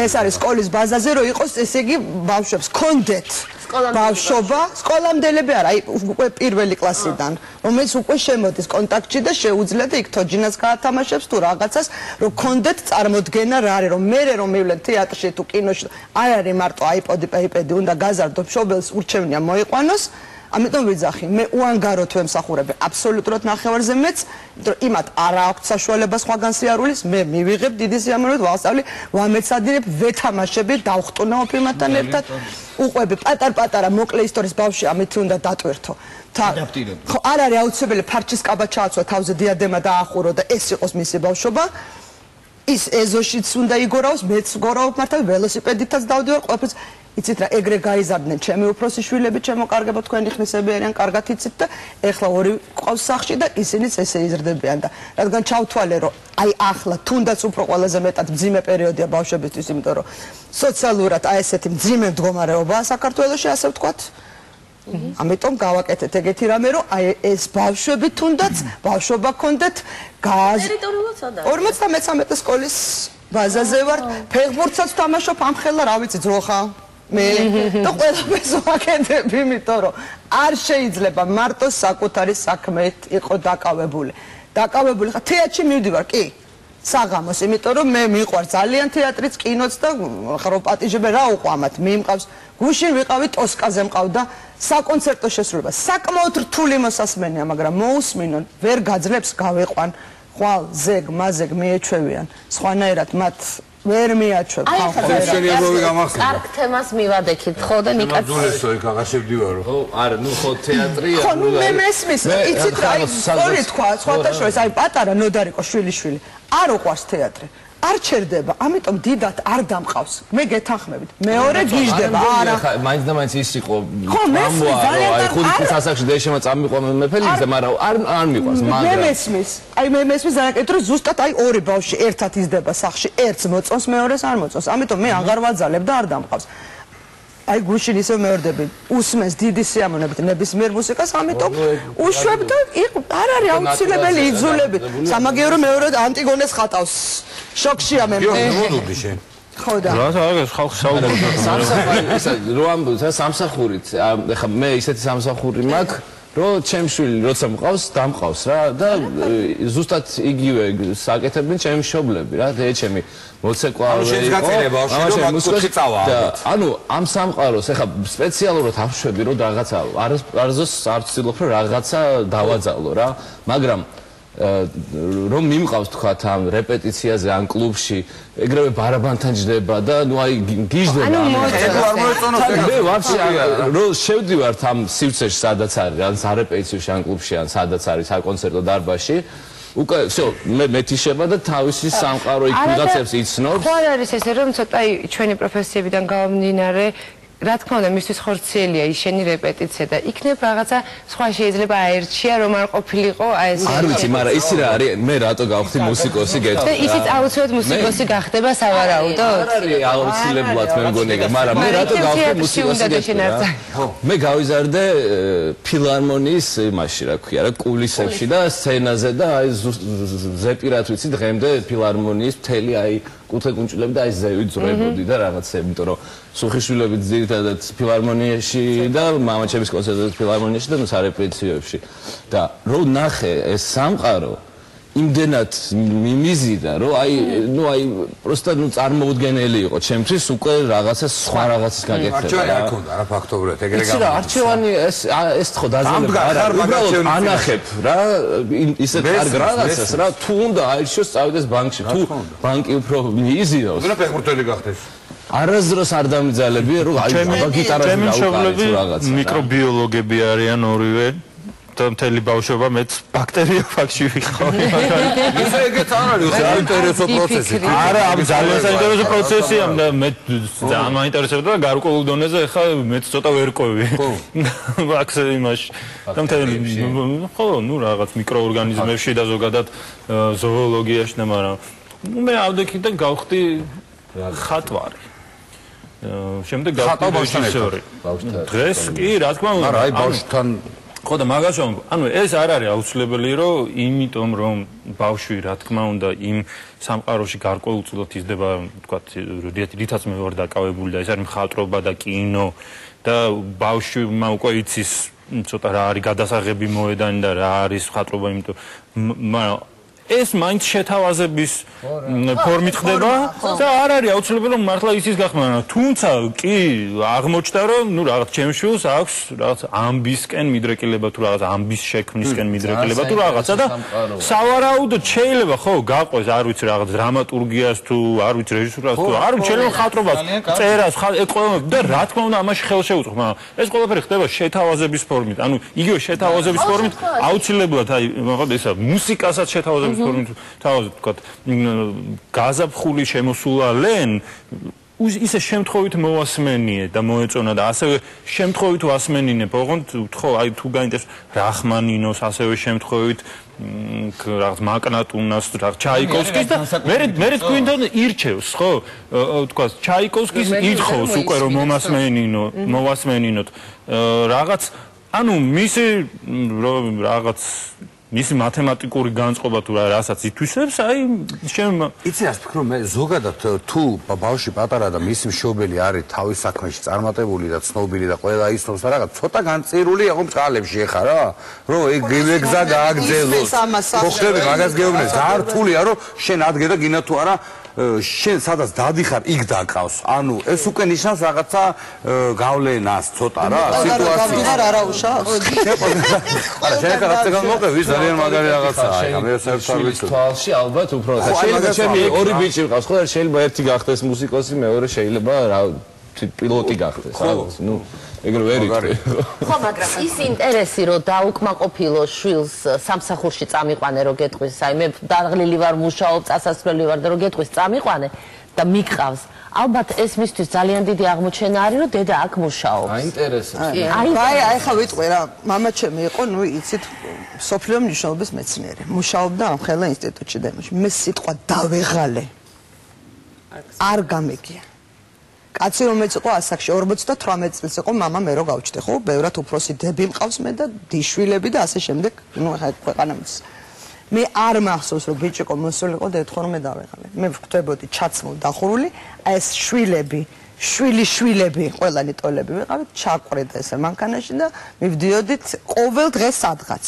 ეს არის სკოლის ბაზაზე რომ იყოს ესე იგი ბავშვებს კონდეთ ბავშვობა სკოლამდელები არა უკვე პირველი კლასიდან რომელიც უკვე შემოდის კონტაქტში და შეუძლიათ იქ თოჯინას გაათამაშებს თუ რაღაცას რომ კონდეთ წარმოდგენა რა არის რომ მე რომ მივლენ თეატრში თუ კინოში არ არის მარტო iPod-ი უნდა გაზარდო მშობელს ურჩევნია მოიყვანოს ამიტომ ვიძახი, მე უანგაროდ ვემსახურები აბსოლუტურად ნახევარზე მეც, იმიტომ რომ იმათ არ აქვს საშუალება სხვაგან სიარულის, მე მივიღებ დიდი სიამოვნებით, ვავსწავლი, ვამეცადინებ, ვეთამაშები, დავხტუნაო ფილმთან ერთად, უყვები პატარ-პატარა მოკლე ისტორიის ბავშვი ამით უნდა დატვირთო. ხო, არ არის აუცილებელი ფარჩის კაბა ჩააცვა თავზე დიადემა დაახურო და ეს იყოს მისი ბავშვობა. ის ეზოშიც უნდა იგორაოს, მეც გორაობ მართლა ველოსიპედითაც დავდივარ, ყველაფერს იცით რა, ეგრე გაიზარდნენ ჩემი უფროსი შვილები, ჩემო კარგებო თქვენი ხნისები არიან, კარგად იცით და ეხლა ორი ყავს სახლში და ისინიც ესე იზრდებიან და რადგან ჩავთვალე რომ აი ახლა თუნდაც უფრო ყველაზე მეტად მძიმე პერიოდია ბავშვებისთვის, იმიტომ რომ სოციალურად აი ესეთი მძიმე მდგომარეობაა საქართველოში, ასე ვთქვათ. ამიტომ გავაკეთეთ ეგეთი რამე რომ აი ეს ბავშვები თუნდაც ბავშვობა გქონდეთ ტერიტორიულად სადაა 53 სკოლის ბაზაზე ვარ ფეხბურთსაც ვთამაშობ ამ ხელა რა ვიცი ძროხა მე და ყველაფერს ვაკეთებ იმიტომ რომ არ შეიძლება მარტო საკუთარი საქმეით იყო დაკავებული ხა თეატრში მივდივარ კი საღამოს იმიტომ რომ მე მიყვარს ძალიან თეატრიც კინოც და ხა რო პატიჟები რა უყვამათ მიმყავს გუშინ ვიყავი ტოსკაზე მყავდა საკონცერტო შესრულება საკმაოდ რთული მოსასმენია მაგრამ მოусმინონ ვერ გაძლებს გავეყვან ხვალ ზეგ მაზეგ მიეჩვევიან სხვანაირად მათ ვერ მიაჩვევ კარგ თემას მივადექით ხო და ნიკაც ძულესო იქ აღაშევდივარო ხო არა ნუ ხო თეატრია ხო ნუ მე მესმის იცით რა სწორი თქვა სხვათა შორის აი პატარა ნოდარიკო შვილიშვილი არ უყვარს თეატრი არ ჩერდება, ამიტომ დიდად არ დამყავს. მე გეთანხმებით. მეორე გიждდება, არა. მაინც და მაინც ის იყო. ხო, მესმის ძალიან აი ხუთი სასახში დეშემა წამიყვა მეფელიზე, მაგრამ არ მიყვარს, მაგრამ მე მესმის. აი მე მესმის ძალიან კეთილ რომ ზუსტად აი ორი ბავშვი ერთად იზრდება სახლში, ერთს მოწონს, მეორეს არ მოწონს. ამიტომ მე აღარ ვაძალებ და არ დამყავს. აი გუშინ ისევ მეორდები უსმენს დიდი სიამოვნებით ნებისმიერ მუსიკას, ამიტომ უშვებ და არ არის აუცილებელი იძულებით. სამაგიერო მეორე ანტიგონეს ხატავს. შოქშია მე. მოდი შენ. ხო და. რა არის ხალხი საუბრობს. რო სამსახურით, ეხა მე ისეთი სამსახური მაქვს რომ ჩემ შვილი როცა მყავს, დამყავს რა და ზუსტად იგივე საკეთებდნენ ჩემი მშობლები რა, ჩემი მოცეკვავე იყო. ანუ ამ სამყაროს ეხა სპეციალურად ავშვები რომ რაღაცა არზოს არ ვცდილობ რომ რაღაცა დავაძალო რა, მაგრამ რომ მიმყავს თქვათ ამ რეპეტიციაზე ან კლუბში ეგრევე ბარაბანთან ჯდება და ნუ აი გიждდება მე ვაფშე რომ შევდივართ ამ სივრცეში სადაც არის ან სარეპეტიციოში ან კლუბში ან სადაც არის საკონცერტო დარბაზში უკვე всё მე მეთიშება და თავისი სამყარო იქ ვიღაცებს იცნობს ხო არის ესე რომ ცოტა ჩვენი პროფესიებიდან გამომდინარე რა თქმა უნდა მისთვის ხორციელია ისენი რეპეტიცია და იქნებ რაღაცა სხვა შეიძლება აერჩია რომ არ ყოფილიყო აი ეს არ ვიცი მაგრამ ისი რა არის მე რატო გავხდი მუსიკოსი გეტყვი და ისიც აუცილებლად მუსიკოსი გახდება სავარაუდოდ არ არის აუცილებლად მე მგონი მაგრამ მე რატო გავხდი მუსიკოსი გეტყვი მე გავიზარდე ფილარმონიის იმაში რა ქვია რა კულისებში და სცენაზე და აი ზეპირად ვიცი დღემდე ფილარმონიის მთელი აი კუთხე-კუნჭულები და აი ზევი ძროებოდი და რაღაცა იმიტომ რომ სუხიშვილები ძირითადად ფილარმონიაში და მამაჩემის კონცერტებზე ფილარმონიაში და სარეპეტიციოებში და რო ნახე ეს სამყარო იმდენად მიმიზიდა რომ აი ნუ აი პროსტა ნუ წარმოუდგენელი იყო ჩემთვის უკვე რაღაცა სხვა რაღაცის გაკეთება არჩევანი არ ქონდა რა ფაქტობრივად ეგრე გამო არჩევანი ეს ხო დაძლევა არა უბრალოდ ანახებ რა ისეთ კარგ რაღაცას რა თუ უნდა აირჩიოს წავიდეს ბანკში თუ ბანკი უფრო მიიზიდოს უნდა ფეხბურთელი გახდეს არასდროს არ დამიძალებია რომ აი გიტარაზე დავუკარეთ რაღაცა მიკრობიოლოგები არიან ორივე და მთელი ბავშვობა მეც ბაქტერიოფაგში ვიყავი. ისე ეგეც არ არის საინტერესო პროცესი. არა, ძალიან საინტერესო პროცესია და მე ძალიან მაინტერესებდა და გარკვეულ დონეზე ახლა მეც ცოტა ვერკოვი. ვაქსე იმაში. და მთელი ხო, ნუ რაღაც მიკროორგანიზმებში და ზოგადად ზოოლოგიაში და მაგრამ მე ავდექიდან გავხდი ხატვარი. შემდეგ გავხდი რეჟისორი. დღეს კი რა თქმა უნდა. არა, აი ბავშვთან ხო და მაგაშო ანუ ეს არ არის აუცილებელი რომ იმიტომ რომ ბავშვი რა თქმა უნდა იმ სამყაროში გარკვეულწილად იზრდება თქვათ რითაც მე ვარ დაკავებული და ეს არის მხატვრობა და კინო და ბავშვმა უკვე იცის ცოტა რა არის გადასაღები მოედანი და რა არის მხატვრობა იმიტომ მაგრამ ეს მაინც შეთავაზების ფორმით ხდება და არ არის აუცილებელი რომ მართლა ისიც გახმაურა. თუმცა კი აღმოჩნდა რომ ნუ რაღაც ჩემს შვილს აქვს რაღაც ამბისკენ მიდრეკილება თუ რაღაც ამბის შექმნისკენ მიდრეკილება თუ რაღაცა და სავარაუდოდ შეიძლება ხო გაყვეს არ ვიცი რაღაც დრამატურგიას თუ არ ვიცი რეჟისურას თუ არ ვიცი შეიძლება ხატრობას წერას ყველაფერი და რა თქმა უნდა ამაში ხელ შეუწყო მაგრამ ეს ყველაფერი ხდება შეთავაზების ფორმით ანუ იგივე შეთავაზების ფორმით აუცილებლად აი მაგალითად ესა მუსიკასაც შეთავაზების ფორმით თავაზობ თქვა გაზაფხული შემოსულალენ ისე შემთხვევით მოვასმენიე და მოეწონა და ასევე შემთხვევით ვასმენინებ ოღონდ ხო აი თუ გაინტერესებს რახმანინოს ასევე შემთხვევით რაღაც მაკნატუნას რაღაც ჩაიკოვსკის და მე თქვენთან ირჩევს ხო თქვა ჩაიკოვსკის ითხოვს უკვე რომ მოვასმენინოთ რაღაც ანუ მისი რაღაც მისი მათემატიკური განწყობა თუ რასაც ითვისებს, აი იცი რას ვფიქრობ მე ზოგადად თუ ბავშვი პატარა და მისი მშობელი არის თავის საქმეში წარმატებული და ცნობილი და ყველა ისწავს და რაღაც ცოტა განწირული იყო მწყალებში ეხა რა რომ ეგ გზა გააგზელოს ხო ხდება მაგას გეუბნე ზართულია რომ შენ ადგე და გინა თუ არა შენ სადაც დადიხარ იქ დაკავს ანუ ეს უკვე ნიშნავს რაღაცა გავლენას ცოტა რა სიტუაცია არა უშავს არა შენ რაღაცა გამოვყევი ვის ძალიან მაგარი რაღაცაა მე საერთოდ ვიცი თვალში ალბათ უფრო და შეიძლება ჩემი ორი ბიჭი ვყავს ხო შეიძლება ერთი გახდეს მუსიკოსი მეორე შეიძლება რა პილოტი გახდეს რაღაც ნუ ეგრე ვერ იტყვი ხო მაგრამ ის ინტერესი რომ დაუკმაყოფილო შვილს სამსახურში წამიყვანე რო გეტყვის აი მე დაღლილი ვარ მუშაობ წასასვლელი ვარ და რო გეტყვის წამიყვანე და მიყავს ალბათ ეს მისთვის ძალიან დიდი აღმოჩენა არის რომ დედა აქ მუშაობს აინტერესებს აი ხა ვიტყვი რა მამა ჩემი იყო ნუ იცით სოფლიო მნიშვნელობის მეცნიერი მუშაობდა ამ ხელა ინსტიტუტში დემოში მე სიტყვა დავეღალე არ გამიგია კაცი რომელიც იყო ასაკში 58 წელს იყო მამა მე რო გავჩნდე ხო ბევრად უფროსი დები მყავს მე და დიშვილები და ასე შემდეგ ნუ ხა ქვეყანამის მე არ მახსოვს რომ ბიჭიკო მოსულიყო და ეთქო რომ მე დავეღალე მე ვხვდებოდი ჩაცმულ დახურული ეს შვილები ყველანი ტოლები ვიყავით ჩაყვრე და ესე მანქანაში და მივდიოდით ყოველ დღეს სადღაც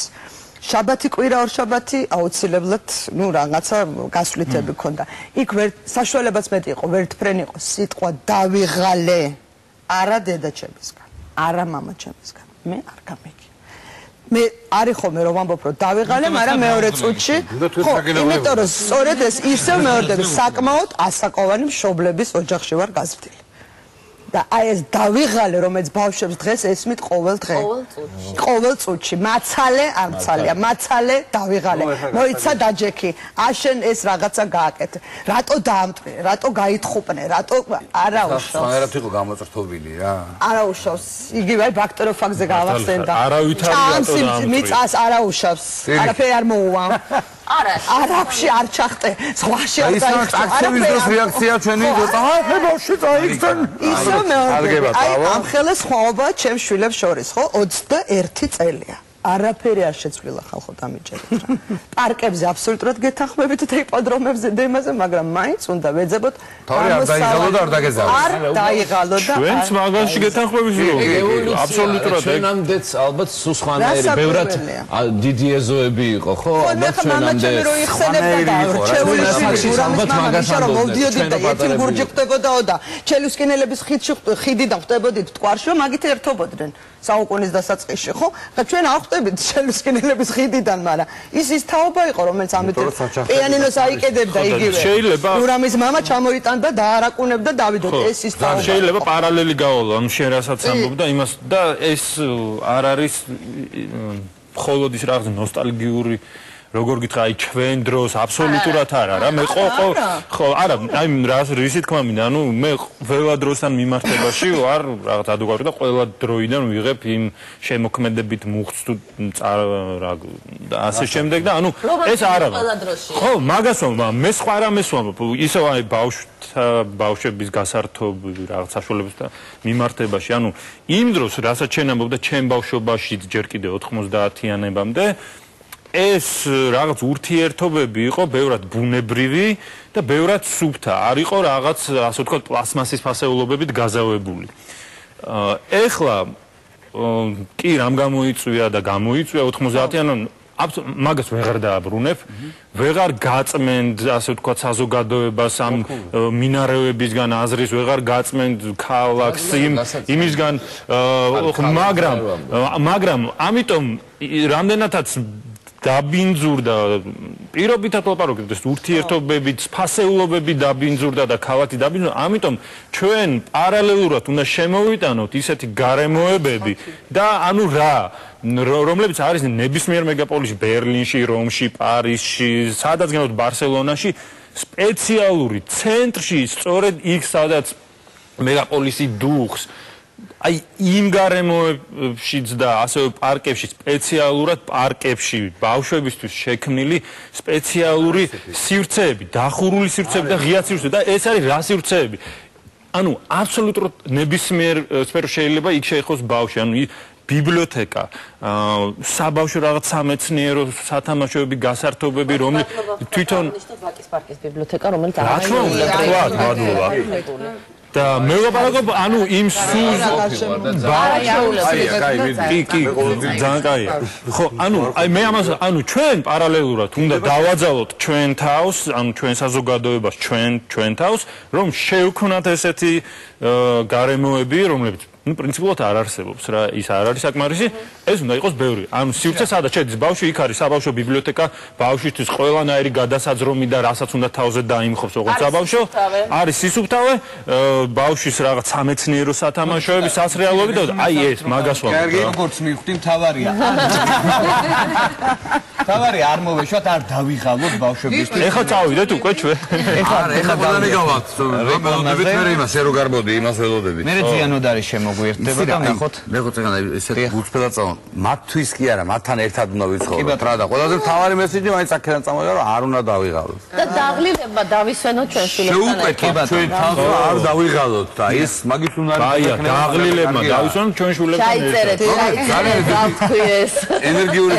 შაბათი კვირა ორშაბათი აუცილებლად ნუ რაღაცა გასვლითები ქონდა იქ ვერ საშუალებაც მეტი იყო ვერტფრენი იყო სიტყვა დავიღალე არა დედა ჩემისგან არა მამა ჩემისგან მე არ გამიგი მე არის ხოლმე რომ ვამბობ რომ დავიღალე მაგრამ მეორე წუთში ხო იმიტომ რომ სწორედ ეს ისევ მეორდება საკმაოდ ასაკოვანი მშობლების ოჯახში ვარ გაზრდილი და აი ეს დავიღალე რომელიც ბავშვებს დღეს ესმით ყოველ დღე ყოველ წუთში მაცალე არცალია მაცალე დავიღალე მოიცა დაჯექი აშენ ეს რაღაცა გააკეთე რატო დაამტვრე რატო გაითხუპნე რატო არა უშავს საერთოდ იყო გამოწრთობილი რა არა უშავს იგივე აი ბაქტეროფაგზე გავახსენდა არავითარი რატო დაამტვრე მიწას არა უშავს არაფერი არ მოუვა არაფში არ ჩახტე ზღვაში არ გაიხტე აქციის დროს რეაქცია ჩვენი აი ბავშვი წაიქცენ ისო მეორე აი ამ ხელეს ხვაობა ჩემ შვილებს შორის ხო 21 წელია არაფერი არ შეცვლილა ხალხო დამიჯერეთ რა პარკებზე აბსოლუტურად გეთანხმებით და იპოდრომებზე დემაზე მაგრამ მაინც უნდა ვეძებოთ თავი არ დაიღალო და არ დაგეზავო არ დაიღალო და ჩვენც მაგაში გეთანხმებით რომ აბსოლუტურად ჩვენამდეც ალბათ სულ სხვანაირი ბევრად დიდი ეზოები იყო ხო ალბათ ჩვენამდე რო იხსენებდა და ჩეულის ალბათ მაგას რომ მოვდიოდით და ერთი გურჯი ხდებოდაო და ჩელუსკინელების ხიდიდან ხდებოდით ტყვარშო მაგით ერთობოდნენ საუკუნის დასაწყისში ხო და ჩვენ არ ხდებით ჩელუსკინელების ხიდიდან მაგრამ ის თაობა იყო რომელიც ამიტომ პიანინოს აიკედებდა იგივე შეიძლება ნურამის მამა ჩამოიტანდა და დაარაკუნებდა დავიდოთ ეს ის თაობა შეიძლება პარალელი გავალო ანუ შენ რასაც ამბობ და იმას და ეს არ არის მხოლოდ ის რაღაც ნოსტალგიური როგორ გითხრა აი ჩვენ დროს აბსოლუტურად არა რა მე ხო არა აი რისი თქმა მინდა ანუ მე ყველა დროსთან მიმართებაში ვარ რაღაც ადვოკატი და ყველა დროიდან ვიღებ იმ შემოქმედებით მუხტს თუ და ასე შემდეგ და ანუ ეს არა ხო მაგას მე სხვა რამეს ვამბობ ისევ აი ბავშვების გასართობ რაღაც საშუალებებთან მიმართებაში ანუ იმ დროს რასაც შენ ამბობ და ჩემ ბავშვობაში ჯერ კიდე 90-იანებამდე ეს რაღაც ურთიერთობები იყო ბევრად ბუნებრივი და ბევრად სუფთა. არ იყო რაღაც ასე ვთქვათ პლასმასის ფასეულობებით გაზავებული. ეხლა კი რამ გამოიწვია და გამოიწვია 90-იან მაგას ვეღარ დააბრუნებ, ვეღარ გაწმენდ, ასე ვთქვათ, საზოგადოებას ამ მინარევებისგან აზრის, ვეღარ გაწმენდ ქალაქს იმისგან, მაგრამ ამიტომ რამდენადაც დაბინძურდა პირობითად ვლაპარაკობთ ეს ურთიერთობებით, ფასეულობები დაბინძურდა და ქალაქი დაბინძურდა, ამიტომ ჩვენ პარალელურად უნდა შემოვიტანოთ ისეთი გარემოებები და ანუ რა რომლებიც არის ნებისმიერ მეგაპოლისში, ბერლინში, რომში, პარიზში, სადაც გინდათ ბარსელონაში, სპეციალური ცენტრში, სწორედ იქ სადაც მეგაპოლისი დუხს აი იმ გარემოებშიც და ასევე პარკებში, სპეციალურად პარკებში ბავშვებისთვის შექმნილი სპეციალური სივრცეები, დახურული სივრცეები და ღია სივრცეები და ეს არის რა სივრცეები? ანუ აბსოლუტურად ნებისმიერ სფეროში შეიძლება იქ შეეხოს ბავშვი, ანუ ბიბლიოთეკა, საბავშვო რაღაც სამეცნიერო სათამაშოები, გასართობები, რომლის თვითონ ვაკის პარკის ბიბლიოთეკა, რომელიც და მე ვაპარაკობ ანუ იმ სუზ ძალიან კაია. ხო, ანუ აი მე ამას ანუ ჩვენ პარალელურად უნდა დავაძალოთ ჩვენ თავს, ანუ ჩვენ საზოგადოებას, ჩვენ თავს, რომ შევქმნათ ესეთი გარემოები, რომლებიც ну принципиально არ არსებობს რა ის არ არის საკმარისი ეს უნდა იყოს ბევრი ანუ სივრცე სადაც შედის ბავშვი იქ არის საბავშვო ბიბლიოთეკა ბავშვისთვის ყველანაირი გადასაძრომი და რასაც უნდა თავზე დაიმხობს ოღონდ საბავშვო არის სისუფთავე ბავშვის რაღაც სამეცნიერო სათამაშოები სასრიალოები და აი ეს მაგას ვამბობ კარგი როგორც მივხვდი მთავარია თავარი არ მოვეშვათ არ დავიღალოთ ბავშვებისთვის ეხლა წავიდეთ უკვე ჩვენ ეხლა ბოლომდე გავაკთ მელოდებით მე იმას ერო გარბოდი იმას ველოდებით მე ზიანოდ არის შემოგვიერთდება და ნახოთ მე ხო წეგანა ესე გულწრფელად წავალ მათთვის კი არა მათთან ერთად უნდა ვიცხოვროთ რა და ყველაზე მთავარი მესიჯი მაინც აქედან წამოვიდა რომ არ უნდა დავიღალოთ და დაღლილებმა დავისვენოთ ჩვენ შვილებთან ერთად ჩვენ თავს არ დავიღალოთ და ეს მაგის უნდა აია დაღლილებმა დავისვენოთ ჩვენ შვილებთან ერთად ჩაიწერეთ ენერგიული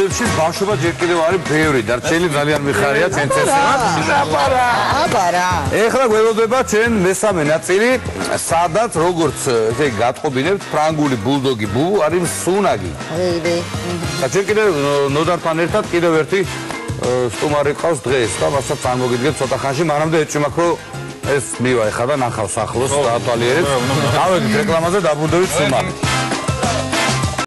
რომლებშიც ბავშვობა ჯერ კიდევ არის ბევრი და რჩელი ძალიან მიხარია ჩვენ აბარა ეხლა გველოდება ჩვენ მესამე ნაწილი სადაც როგორც ესე გატყობინებთ ფრანგული ბულდოგი ბუ არის სუნაგი და ჩვენ კიდევ ნოდართან ერთად კიდევ ერთი სტუმარი ყავს დღეს და მასაც წარმოგიდგენთ ცოტა ხანში მანამდე ეჭვი მაქვს რომ ეს მივა ეხლა და ნახავს ახლოს დაათვალიერებს გავედით რეკლამაზე დაბრუნდებით სუმაგით